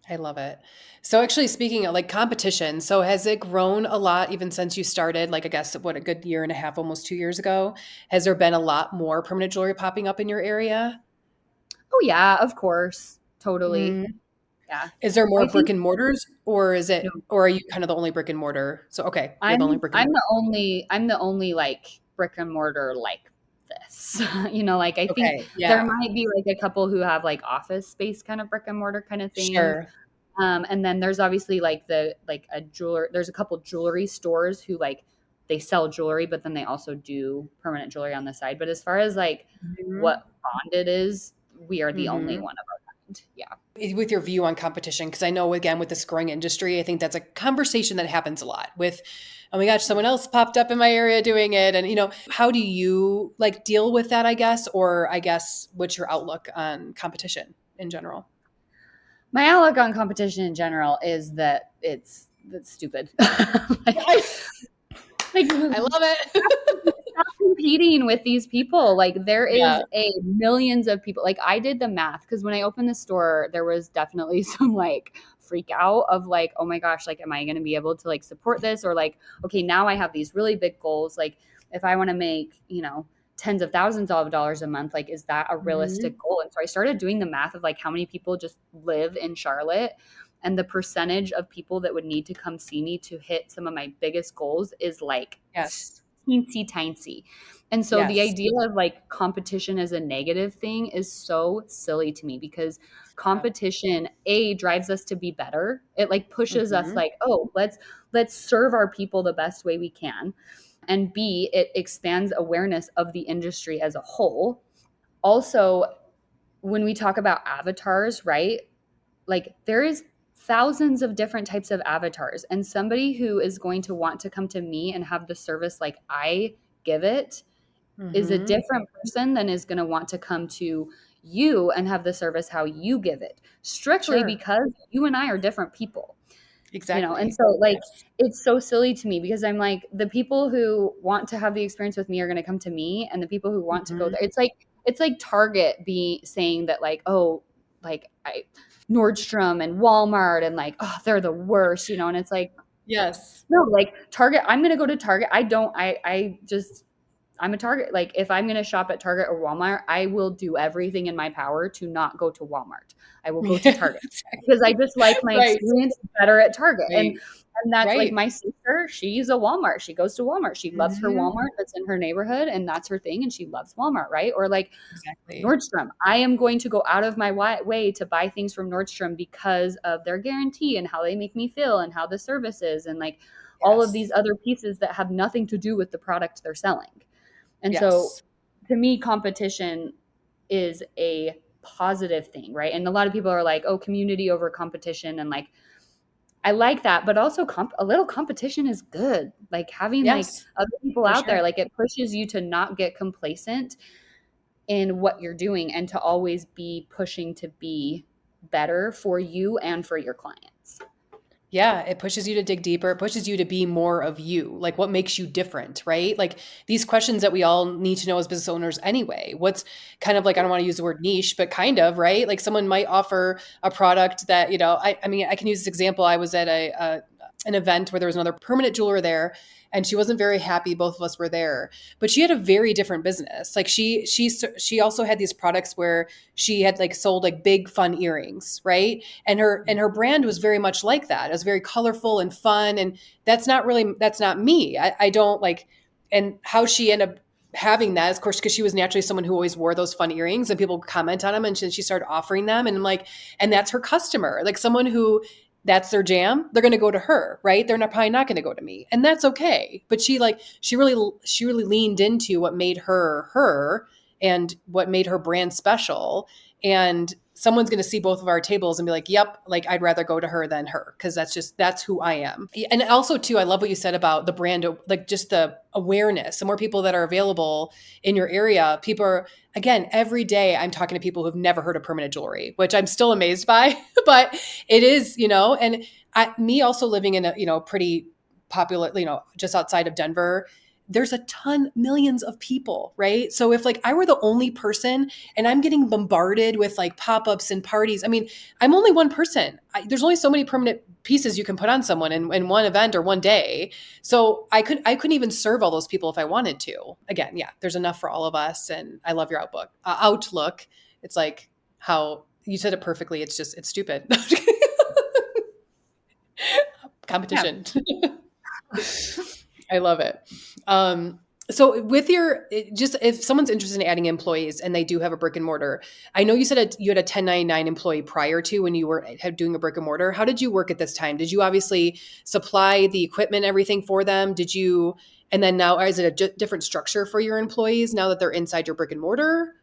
I love it. So actually speaking of like competition, so has it grown a lot even since you started, like I guess what, a good year and a half, almost 2 years ago? Has there been a lot more permanent jewelry popping up in your area? Oh yeah, of course. Totally. Mm. Yeah. Is there more I brick think and mortars or is no, it, or are you kind of the only brick and mortar? So, okay, you're the only brick and mortar. I'm the only like brick and mortar like this. Like I think Okay. there Yeah. might be like a couple who have like office space kind of brick and mortar kind of thing. Sure. And then there's obviously like there's a couple jewelry stores who like they sell jewelry, but then they also do permanent jewelry on the side. But as far as like Mm-hmm. what bonded is, we are the only Mm-hmm. one of our kind. Yeah. With your view on competition, because I know again with this growing industry, I think that's a conversation that happens a lot with, oh my gosh, someone else popped up in my area doing it. And how do you like deal with that, I guess? Or I guess what's your outlook on competition in general? My outlook on competition in general is that that's stupid. like, I, like I love it. stop competing with these people. Like there is Yeah. a millions of people. Like I did the math because when I opened the store, there was definitely some like freak out of like, oh my gosh, like am I going to be able to like support this? Or like, okay, now I have these really big goals. Like if I want to make, tens of thousands of dollars a month, like is that a realistic Mhm. goal? And so I started doing the math of like how many people just live in Charlotte, and the percentage of people that would need to come see me to hit some of my biggest goals is like Yes. teensy tiny. And so the Yes. idea of like competition as a negative thing is so silly to me because Yeah. competition drives us to be better. It like pushes us Mhm. like, oh, let's serve our people the best way we can. And B, it expands awareness of the industry as a whole. Also, when we talk about avatars, right? Like there is thousands of different types of avatars, and somebody who is going to want to come to me and have the service like I give it is a Mhm. different person than is going to want to come to you and have the service how you give it, strictly Sure. because you and I are different people. And Exactly. so like Yes. it's so silly to me because I'm like the people who want to have the experience with me are going to come to me, and the people who want to go Mhm. there, it's like Target be saying that like, oh, like I Nordstrom and Walmart and like, oh, they're the worst, and it's like, Yes. no, like Target, I'm going to go to Target. I just I'm a Target. Like if I'm going to shop at Target or Walmart, I will do everything in my power to not go to Walmart. I will go to Yeah. Target because I just like my Right. experience better at Target. And Right. and that's like Right. my sister, she's a Walmart. She goes to Walmart. She loves her Mhm. Walmart that's in her neighborhood and that's her thing and she loves Walmart, right? Or like Exactly. Nordstrom. I am going to go out of my way to buy things from Nordstrom because of their guarantee and how they make me feel and how the service is and like all of these Yes. other pieces that have nothing to do with the product they're selling. And so Yes. to me, competition is a positive thing, right? And a lot of people are like, oh, community over competition. And like, I like that, but also a little competition is good. Like having like Yes. other people For out there, sure. like it pushes you to not get complacent in what you're doing and to always be pushing to be better for you and for your clients. Yeah, it pushes you to dig deeper. It pushes you to be more of you. Like what makes you different, right? Like these questions that we all need to know as business owners anyway. What's kind of like, I don't want to use the word niche, but kind of, right? Like someone might offer a product that, I mean, I can use this example. I was at an event where there was another permanent jeweler there and she wasn't very happy. Both of us were there, but she had a very different business. Like she also had these products where she had like sold like big fun earrings, right? And her brand was very much like that. It was very colorful and fun, and that's not me. I don't like. And how she ended up having that, of course, because she was naturally someone who always wore those fun earrings, and people would comment on them, and she started offering them, and I'm like, and that's her customer, like someone who that's their jam. They're going to go to her, right? They're not probably not going to go to me, and that's okay. But she really leaned into what made her her and what made her brand special, and someone's going to see both of our tables and be like, yep, like I'd rather go to her than her because that's who I am. And also too, I love what you said about the brand, like just the awareness. The more people that are available in your area, people are, again, every day I'm talking to people who've never heard of permanent jewelry, which I'm still amazed by, but it is, and me also living in a, pretty popular, just outside of Denver, there's a ton, millions of people, right? So if like I were the only person and I'm getting bombarded with like pop-ups and parties, I mean, I'm only one person. There's only so many permanent pieces you can put on someone in one event or one day. So I couldn't even serve all those people if I wanted to. Again, yeah, there's enough for all of us. And I love your outlook. It's like how you said it perfectly. It's stupid. Competition. I love it. So with just if someone's interested in adding employees and they do have a brick and mortar, I know you said you had a 1099 employee prior to when you were doing a brick and mortar. How did you work at this time? Did you obviously supply the equipment, everything for them? And then now is it a different structure for your employees now that they're inside your brick and mortar?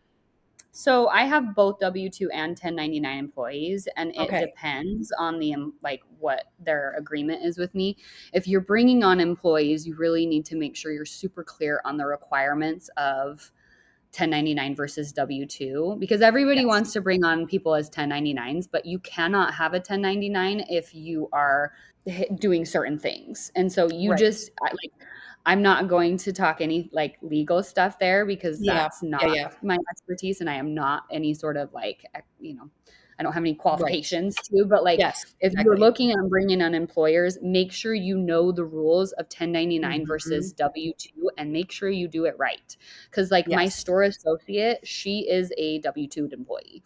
So I have both W-2 and 1099 employees, and it Okay. depends on like what their agreement is with me. If you're bringing on employees, you really need to make sure you're super clear on the requirements of 1099 versus W-2, because everybody Yes. wants to bring on people as 1099s, but you cannot have a 1099 if you are doing certain things. And so Right. I'm not going to talk any like legal stuff there because Yeah. that's not Yeah. Yeah. my expertise, and I am not any sort of like, I don't have any Right. qualifications to, but like Yes. if you're Exactly. looking at bringing on employers, make sure you know the rules of 1099 Mhm. versus W-2 and make sure you do it right. Cause like my Yes. store associate, she is a W-2 employee.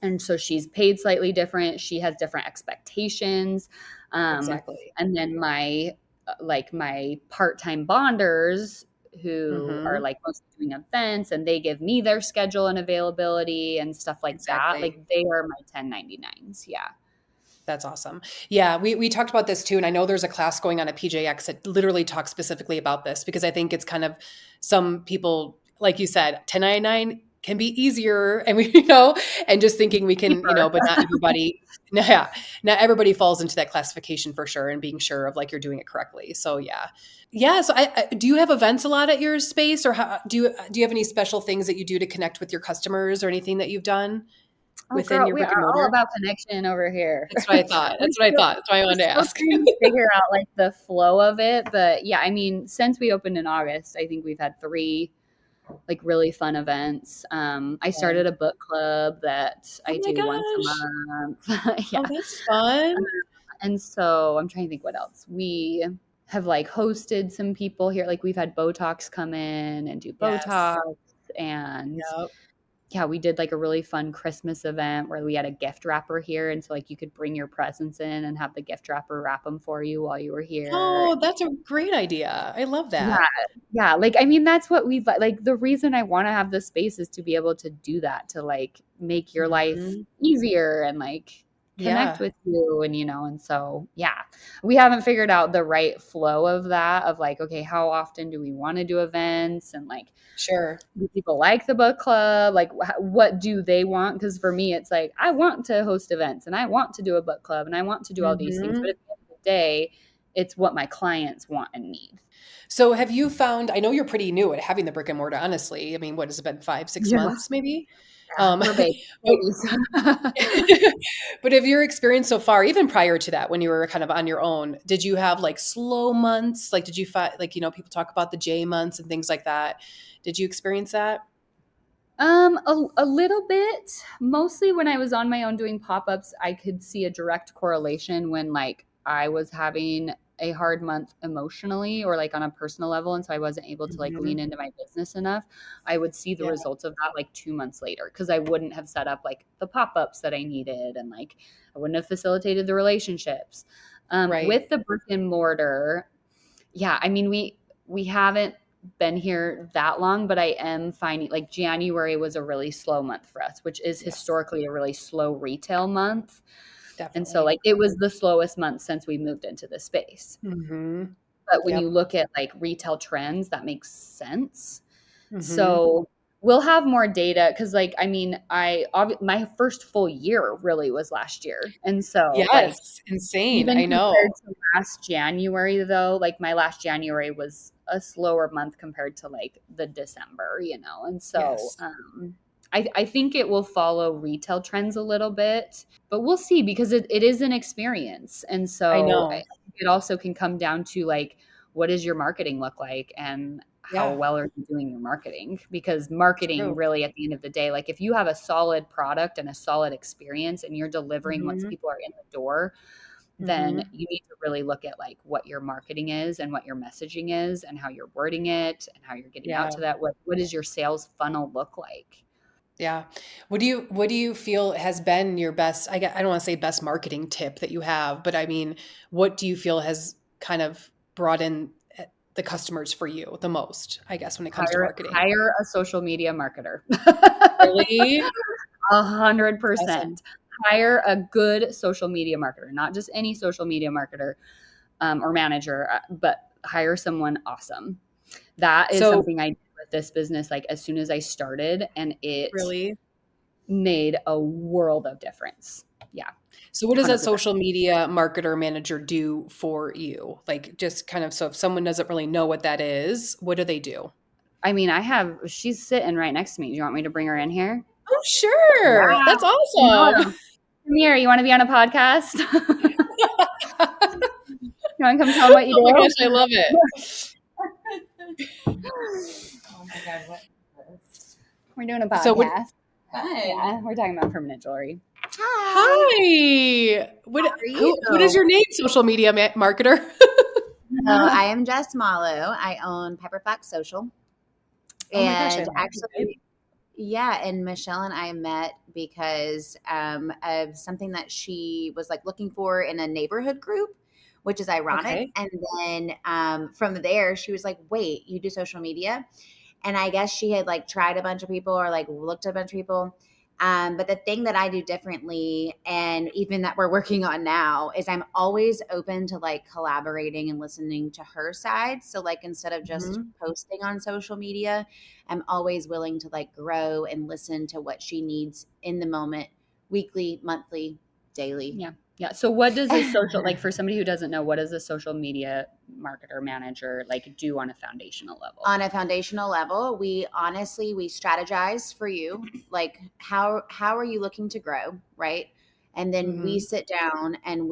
And so she's paid slightly different. She has different expectations. Exactly. And then my part-time bonders who are Mhm. like mostly doing events, and they give me their schedule and availability and stuff like that. Exactly. Like they are my 1099s. Yeah. That's awesome. Yeah, we talked about this too, and I know there's a class going on at PJX that literally talks specifically about this because I think it's kind of some people, like you said, 1099 can be easier, and and just thinking we can, Cheaper. but not everybody, yeah, not everybody falls into that classification for sure, and being sure of like you're doing it correctly. So yeah, yeah. So do you have events a lot at your space, or how do you have any special things that you do to connect with your customers, or anything that you've done Oh, within girl, your we brick and are all mortar? about connection over here. That's what I thought. We're That's what I still, thought. That's why I we're wanted to still ask. trying to figure out like the flow of it. But yeah, I mean, since we opened in August, I think we've had 3 like really fun events. I Fun. started a book club that Oh I my do once a gosh. month. Oh, Yeah. that's fun. And so I'm trying to think what else. We have like hosted some people here. Like we've had Botox come in and do Yes. Botox, and Yep. yeah, we did like a really fun Christmas event where we had a gift wrapper here. And so like you could bring your presents in and have the gift wrapper wrap them for you while you were here. Oh, that's a great idea. I love Yeah. that. Yeah. Like, I mean, that's what we like. The reason I want to have this space is to be able to do that, to like make your life Mhm. easier and like connect Yeah, with you. And so, yeah, we haven't figured out the right flow of that, of like, okay, how often do we want to do events? And like, sure. do people like the book club? Like, what do they want? Because for me, it's like, I want to host events and I want to do a book club and I want to do all these things. But Mhm. at the end of the day, it's what my clients want and need. So have you found, I know you're pretty new at having the brick and mortar, honestly. I mean, what has it been, 5, 6 Yeah. months maybe? Yeah, Um, we're but babies. but have your experience so far, even prior to that, when you were kind of on your own, did you have like slow months? Like, did you find, like, people talk about the J months and things like that. Did you experience that? A little bit. Mostly when I was on my own doing pop-ups, I could see a direct correlation when like I was having a hard month emotionally or like on a personal level, and so I wasn't able to like lean Mhm. into my business enough. I would see the Yeah, results of that like 2 months later because I wouldn't have set up like the pop-ups that I needed, and like I wouldn't have facilitated the relationships. right. With the brick and mortar, yeah, I mean, we haven't been here that long, but I am finding like January was a really slow month for us, which is Yes, historically a really slow retail month. And so definitely. like it was the slowest month since we moved into the space. Mhm. But when you Yep. look at like retail trends, that makes sense. Mhm. So we'll have more data because like I mean my first full year really was last year. And so like Yes, insane, even I compared know. to last January, though, like my last January was a slower month compared to like the December. And so Yes, I think it will follow retail trends a little bit, but we'll see because it is an experience. And I so I know. think it also can come down to like what does your marketing look like, and how Yeah. well are you doing your marketing? Because marketing True. really, at the end of the day, like if you have a solid product and a solid experience and you're delivering once Mhm. people are in the door, then Mhm. you need to really look at like what your marketing is and what your messaging is and how you're wording it and how you're getting out Yeah. to that. What does your sales funnel look like? Yeah. What do you feel has been your best, I don't want to say best marketing tip that you have, but I mean, what do you feel has kind of brought in the customers for you the most, I guess, when it comes to marketing? Hire a social media marketer. Really? 100%. Awesome. Hire a good social media marketer, not just any social media marketer or manager, but hire someone awesome. That is So something I did with this business, like as soon as I started, and it really? made a world of difference. Yeah, So what does that 100%. social media marketer manager do for you? Like just kind of, so if someone doesn't really know what that is, what do they do? I mean, she's sitting right next to me. Do you want me to bring her in here? Oh, sure. Yeah. That's awesome. Come here. You want to be on a podcast? You want to come tell them what you Oh my gosh, I do? love it. Oh my God, what is this? We're doing a So what podcast. Yeah, we're talking about permanent jewelry. Hi, Hi. how What are what is you? your name, social media marketer? So I am Jess Malu. I own Pepper Fox Social. Oh my gosh, I And love it. actually, yeah, and Michelle and I met because of something that she was like looking for in a neighborhood group, which is ironic. Okay. And then from there, she was like, wait, you do social media? And I guess she had like tried a bunch of people or like looked at a bunch of people. But the thing that I do differently, and even that we're working on now, is I'm always open to like collaborating and listening to her side. So, like, instead of just Mhm. posting on social media, I'm always willing to like grow and listen to what she needs in the moment, weekly, monthly, daily. Yeah. Yeah. So what does a social, like for somebody who doesn't know, what does a social media marketer manager like do on a foundational level? On a foundational level, we strategize for you, like how are you looking to grow, right? And then we Mhm. sit down and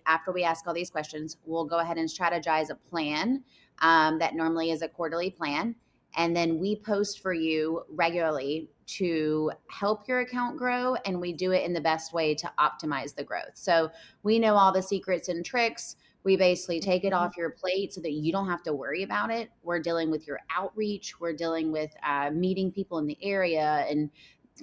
after we ask all these questions, we'll go ahead and strategize a plan, that normally is a quarterly plan, and then we post for you regularly to help your account grow, and we do it in the best way to optimize the growth. So we know all the secrets and tricks. We basically take it Mhm. off your plate so that you don't have to worry about it. We're dealing with your outreach. We're dealing with meeting people in the area and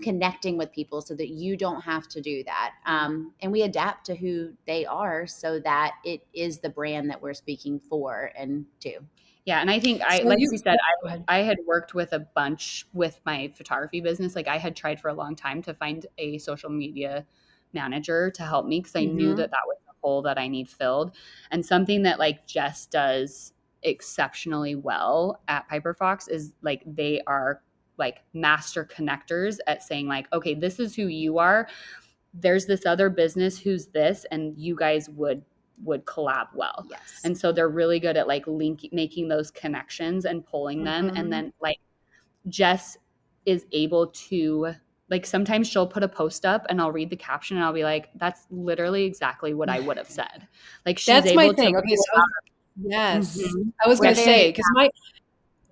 connecting with people so that you don't have to do that. And we adapt to who they are so that it is the brand that we're speaking for and to. Yeah. And I think So like you you said, go ahead. I had worked with a bunch with my photography business. Like I had tried for a long time to find a social media manager to help me because I knew Mhm. that that was the hole that I need filled. And something that like Jess does exceptionally well at Piper Fox is like they are like master connectors at saying like, okay, this is who you are. There's this other business who's this, and you guys would collab well. Yes. And so they're really good at like making those connections and pulling them. And Mhm. then like Jess is able to, like, sometimes she'll put a post up and I'll read the caption and I'll be like, that's literally exactly what I would have said. Like she's That's my able to thing. Okay, pull so yes. Mhm. I was Yeah, gonna they say, because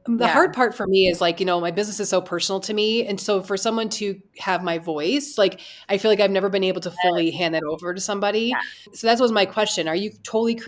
the yeah. hard part for me is like, my business is so personal to me. And so for someone to have my voice, like I feel like I've never been able to fully hand that over to somebody. Yeah. So that was my question. Are you totally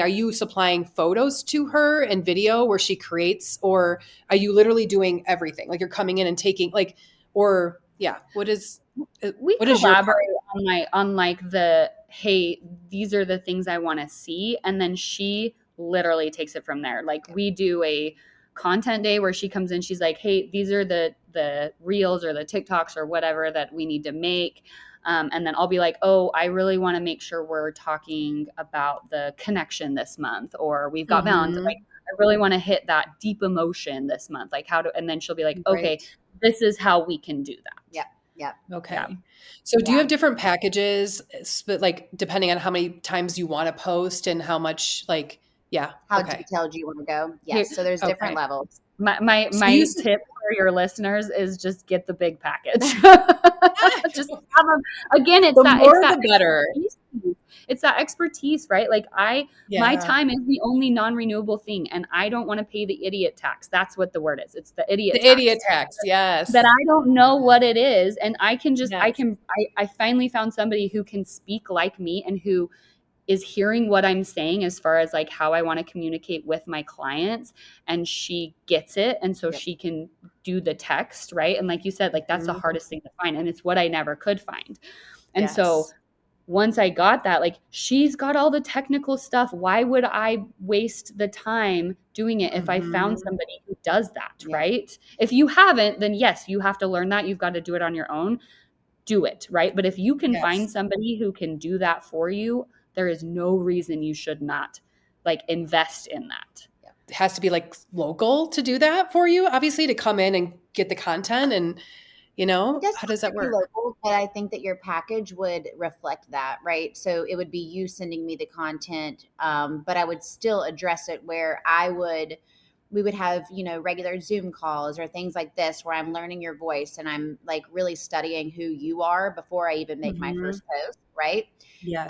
are you supplying photos to her and video where she creates, or are you literally doing everything? Like you're coming in and taking like, or yeah, We what is your part? collaborate on like the, hey, these are the things I want to see, and then she literally takes it from there. Like we do a content day where she comes in, she's like, hey, these are the reels or the TikToks or whatever that we need to make. And then I'll be like, oh, I really want to make sure we're talking about the connection this month, or we've got Valentine's. Mhm. Like, I really want to hit that deep emotion this month. Like, and then she'll be like, okay, Great. this is how we can do that. Yep. Yep. Yeah. Okay. So do you Yeah. have different packages, but like depending on how many times you want to post and how much like, yeah. How Okay. detailed do you want to go? Here, Yes. So there's different Okay. levels. So you my said, tip for your listeners is just get the big package. ah, Just have them. Again, the more the better. it's that expertise, right? Like my Yeah. time is the only non-renewable thing, and I don't want to pay the idiot tax. That's what the word is. It's the idiot The tax. idiot tax. Yes. That I don't know what it is. And I can just, Yes. I finally found somebody who can speak like me and who is hearing what I'm saying as far as like how I want to communicate with my clients, and she gets it. And so she can do the text, right? And like you said, like that's the hardest thing to find, and it's what I never could find. And so once I got that, like she's got all the technical stuff. Why would I waste the time doing it if I found somebody who does that, right? If you haven't, then yes, you have to learn that. You've got to do it on your own. Do it, right? But if you can find somebody who can do that for you, there is no reason you should not like invest in that. It has to be like local to do that for you, obviously, to come in and get the content. And how does that work? Local, but I think that your package would reflect that, right? So it would be you sending me the content, but I would still address it where we would have, regular Zoom calls or things like this where I'm learning your voice and I'm like really studying who you are before I even make my first post, right? Yes.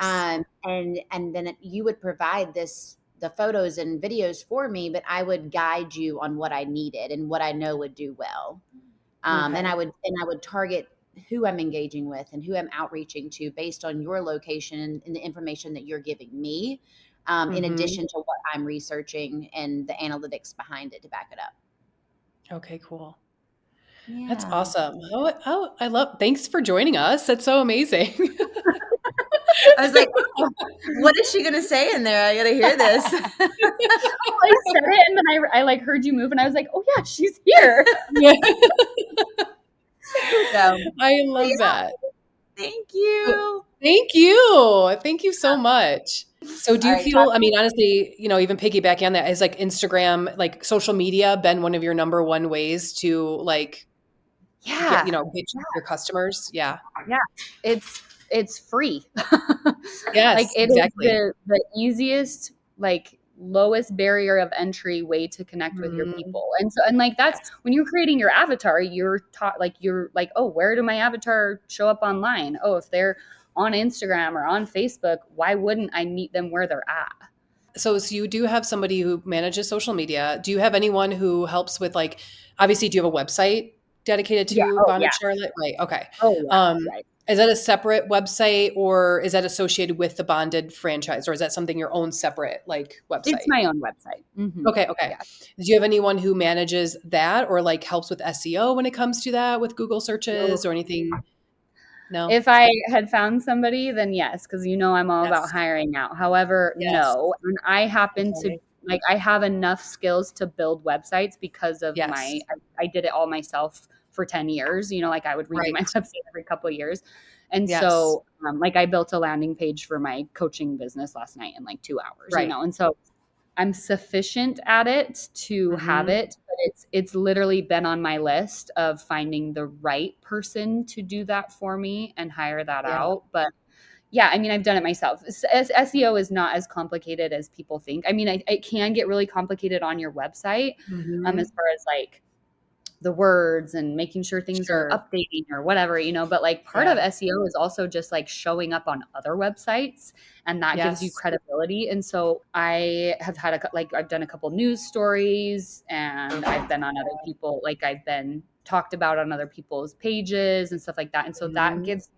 And then you would provide the photos and videos for me, but I would guide you on what I needed and what I know would do well. And I would target who I'm engaging with and who I'm outreaching to based on your location and the information that you're giving me, in addition to what I'm researching and the analytics behind it to back it up. Okay, cool. Yeah. That's awesome. Thanks for joining us. That's so amazing. I was like, oh, what is she going to say in there? I got to hear this. I said it, and then I like heard you move, and I was like, oh yeah, she's here. Yeah. So, I love that. Thank you. Thank you. Thank you so much. So do you feel, I mean, honestly, even piggybacking on that, is like Instagram, like social media been one of your number one ways to like, get your customers? Yeah. Yeah. It's free. Yes, like it exactly. is the easiest, like lowest barrier of entry way to connect with your people. And so, and like that's when you're creating your avatar, you're taught you're like, oh, where do my avatar show up online? Oh, if they're on Instagram or on Facebook, why wouldn't I meet them where they're at? So you do have somebody who manages social media. Do you have anyone who helps with like, obviously, do you have a website dedicated to Bonded Charlotte? Right. Okay. Right. Is that a separate website, or is that associated with the Bonded franchise, or is that something your own separate like website? It's my own website. Okay. Yeah. Do you have anyone who manages that or like helps with SEO when it comes to that with Google searches or anything? No. If I had found somebody, then yes, because I'm all about hiring out. However, no. And I happen to I have enough skills to build websites because of I did it all myself for 10 years. I would redo my website every couple of years. And so I built a landing page for my coaching business last night in like 2 hours, and so I'm sufficient at it to have it, but it's literally been on my list of finding the right person to do that for me and hire that out. But yeah, I mean, I've done it myself. SEO is not as complicated as people think. I mean, it can get really complicated on your website, as far as like the words and making sure things are updating or whatever, but like part of SEO is also just like showing up on other websites, and that gives you credibility. And so I have had I've done a couple news stories, and I've been on other people, I've been talked about on other people's pages and stuff like that. And so that gives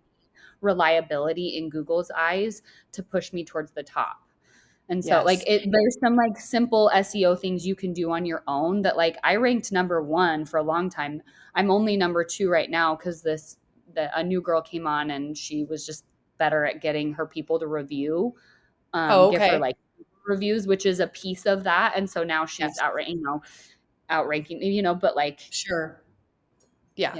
reliability in Google's eyes to push me towards the top. And so there's some simple SEO things you can do on your own that I ranked number 1 for a long time. I'm only number 2 right now because a new girl came on and she was just better at getting her people to review, give her reviews, which is a piece of that. And so now she's outranking, but sure. Yeah.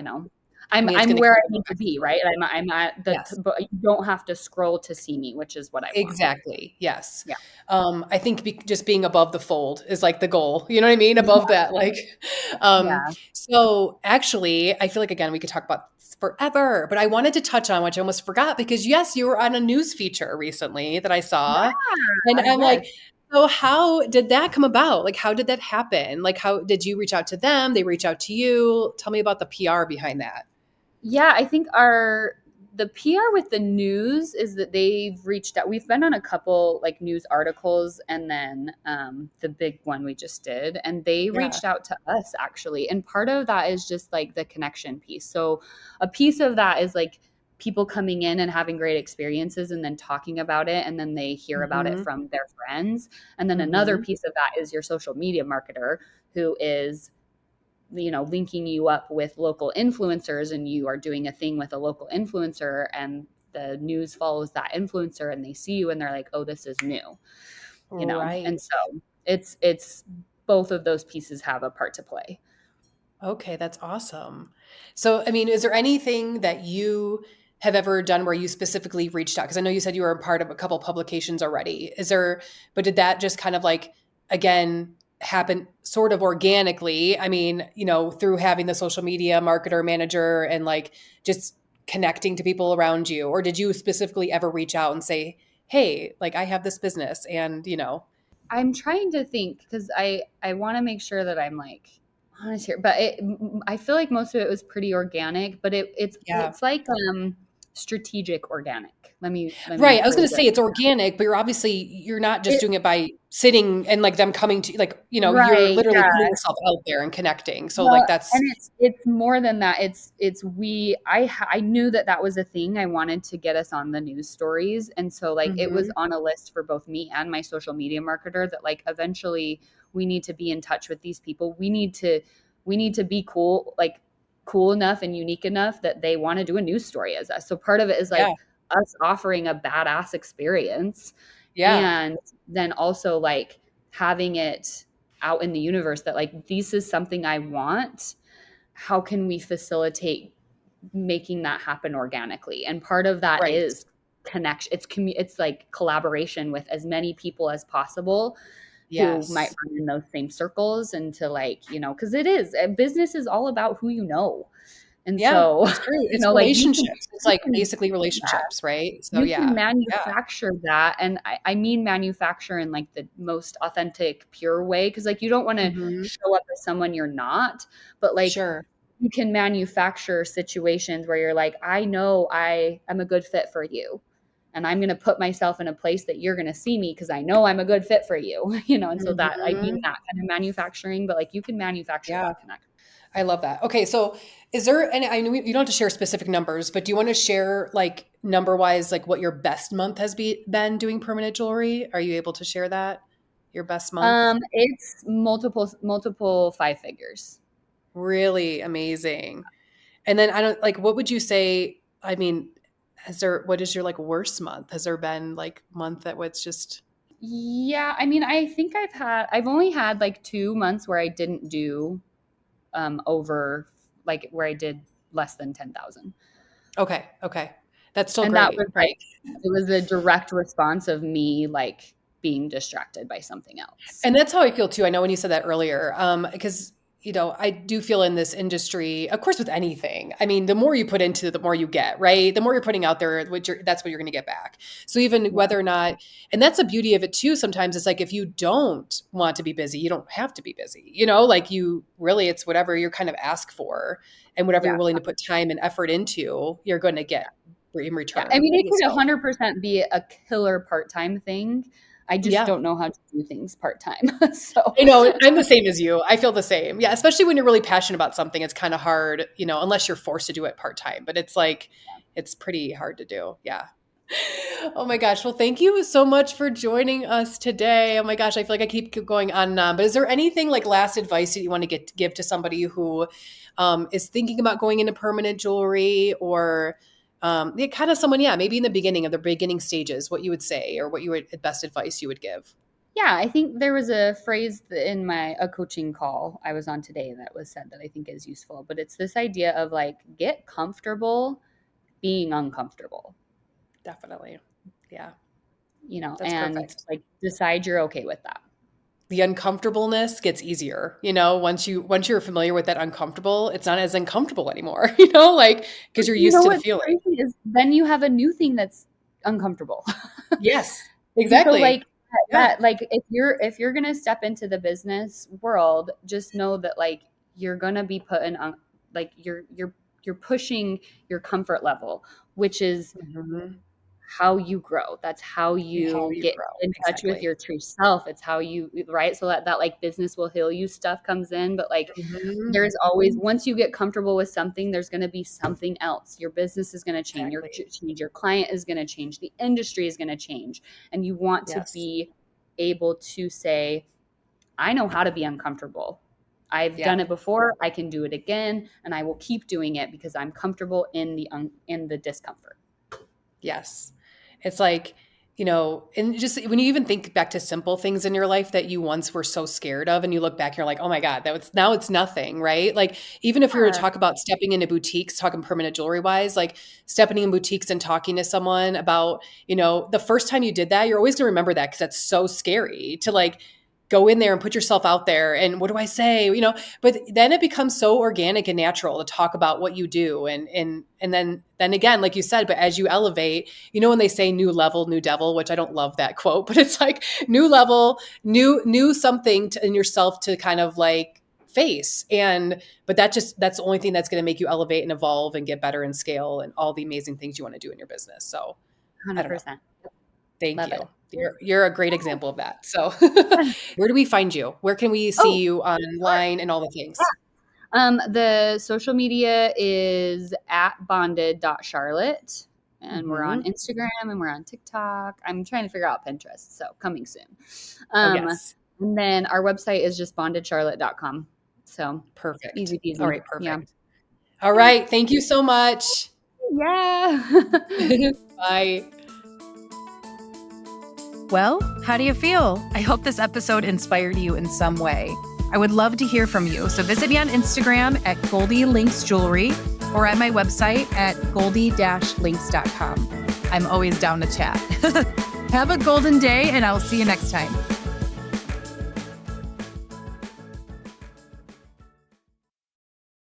I'm where I need to be, right? I'm at but you don't have to scroll to see me, which is what I want. Exactly. Yes. Yeah. I think just being above the fold is the goal. You know what I mean? Above that, So actually, I feel again, we could talk about this forever, but I wanted to touch on, which I almost forgot, because yes, you were on a news feature recently that I saw, and I'm so how did that come about? How did that happen? How did you reach out to them? They reach out to you? Tell me about the PR behind that. Yeah, I think the PR with the news is that they've reached out. We've been on a couple like news articles, and then the big one we just did, and they Yeah. reached out to us actually. And part of that is just like the connection piece. So a piece of that is like people coming in and having great experiences and then talking about it, and then they hear about it Mhm. from their friends. And then another Mhm. piece of that is your social media marketer, who is, you know, linking you up with local influencers, and you are doing a thing with a local influencer, and the news follows that influencer, and they see you and they're like, oh, this is new, you know. Right. And so it's both of those pieces have a part to play. Okay, that's awesome. So, I mean, is there anything that you have ever done where you specifically reached out? Because I know you said you were a part of a couple publications already. But did that just kind of like, again, happen sort of organically? I mean, through having the social media marketer manager and like just connecting to people around you? Or did you specifically ever reach out and say, hey, like I have this business and. I'm trying to think, because I want to make sure that I'm like honest here, but I feel like most of it was pretty organic, but Yeah. it's like strategic organic. Let me Right. I was going phrase to it. say it's organic, but you're not just It doing it by sitting and like them coming to like, you're right, literally yeah. putting yourself out there and connecting. So like Well, that's, and it's more than that. I knew that was a thing. I wanted to get us on the news stories, and so like it was Mhm. on a list for both me and my social media marketer that like eventually we need to be in touch with these people. We need to be cool, like cool enough and unique enough that they want to do a news story as us. So part of it is Yeah. like us offering a badass experience, Yeah. and then also like having it out in the universe that like this is something I want. How can we facilitate making that happen organically? And part of that Right. is connection. It's like collaboration with as many people as possible who might Yes. run in those same circles, and to like, you know, because it is business is all about who you know. And Yeah, so, it's true. you It's know, like relationships. It's you like can basically relationships, right? So you can yeah. Yeah. manufacture that. And I mean manufacture in like the most authentic, pure way. Cause like you don't want to Mhm. show up as someone you're not, but like Sure. you can manufacture situations where you're like, I know I am a good fit for you. And I'm going to put myself in a place that you're going to see me because I know I'm a good fit for you, you know? And so that I mean Mhm. that kind of manufacturing, but like you can manufacture Yeah. that connection. I love that. Okay, so is there any, I know you don't have to share specific numbers, but do you want to share like number wise, like what your best month has been doing permanent jewelry? Are you able to share that? Your best month? It's multiple five figures. Really amazing. And then I don't like, what would you say? I mean, what is your like worst month? Has there been like month that was just, Yeah, I mean, I think I've only had like 2 months where I didn't do over like where I did less than 10,000. okay, okay. That's still And that great. was like it was a direct response of me like being distracted by something else. And that's how I feel too. I know when you said that earlier, because I do feel in this industry, of course, with anything. I mean, the more you put into it, the more you get, right? The more you're putting out there, that's what you're going to get back. So even Yeah. whether or not, and that's the beauty of it too. Sometimes it's like if you don't want to be busy, you don't have to be busy. Like you really, it's whatever you're kind of ask for, and whatever you're Yeah. willing to put time and effort into, you're going to get in Yeah. I return. mean, it could So 100% be a killer part-time thing. I just yeah. don't know how to do things part-time. So I know I'm the same as you. I feel the same. Yeah, especially when you're really passionate about something, it's kind of hard, unless you're forced to do it part-time, but it's like it's pretty hard to do. Yeah. Oh my gosh. Well, thank you so much for joining us today. Oh my gosh, I feel like I keep going on and on. But is there anything like last advice that you want to give to somebody who is thinking about going into permanent jewelry or yeah, kind of someone, yeah, maybe in the beginning of the beginning stages, what you would say or what you would best advice you would give? yeah, I think there was a phrase in a coaching call I was on today that was said that I think is useful, but it's this idea of like get comfortable being uncomfortable, Definitely. Yeah, that's and perfect. like decide you're okay with that. The uncomfortableness gets easier, once you're familiar with that uncomfortable, it's not as uncomfortable anymore, like because you're You used know to the what's feeling. crazy is then you have a new thing that's uncomfortable. Yes, And so exactly. like Yeah. like if you're gonna step into the business world, just know that like you're gonna be put in like you're pushing your comfort level, which is Mhm. how you grow. That's how you you get grow. in touch with Exactly. your true self. It's how you, right? So that like business will heal you stuff comes in, but like Mhm. there's always, once you get comfortable with something, there's going to be something else. Your business is going to change, Exactly. your client is going to change, the industry is going to change. And you want to Yes. be able to say, I know how to be uncomfortable. I've Yeah. done it before. I can do it again, and I will keep doing it because I'm comfortable in the discomfort. Yes. It's like, and just when you even think back to simple things in your life that you once were so scared of and you look back, you're like, oh my God, now it's nothing, right? Like, even if we were to Yeah. talk about stepping into boutiques, talking permanent jewelry wise, like stepping in boutiques and talking to someone about, the first time you did that, you're always going to remember that because that's so scary to like go in there and put yourself out there. And what do I say? But then it becomes so organic and natural to talk about what you do. And then again, like you said, but as you elevate, when they say new level, new devil, which I don't love that quote, but it's like new level, new something in yourself to kind of like face. But that's the only thing that's going to make you elevate and evolve and get better and scale and all the amazing things you want to do in your business. So I don't know. 100%. Thank Love you. it. You're a great example of that. So where do we find you? Where can we see Oh, you online and all the things? the social media is at bonded.charlotte. And we're on Mm-hmm. Instagram and we're on TikTok. I'm trying to figure out Pinterest, so coming soon. Oh, yes. And then our website is just bondedsharlotte.com. So Perfect. easy All peasy. right. Yeah. Perfect. All right. Thank you so much. Yeah. Bye. Well, how do you feel? I hope this episode inspired you in some way. I would love to hear from you. So visit me on Instagram at Goldie Links Jewelry or at my website at goldie-links.com. I'm always down to chat. Have a golden day, and I'll see you next time.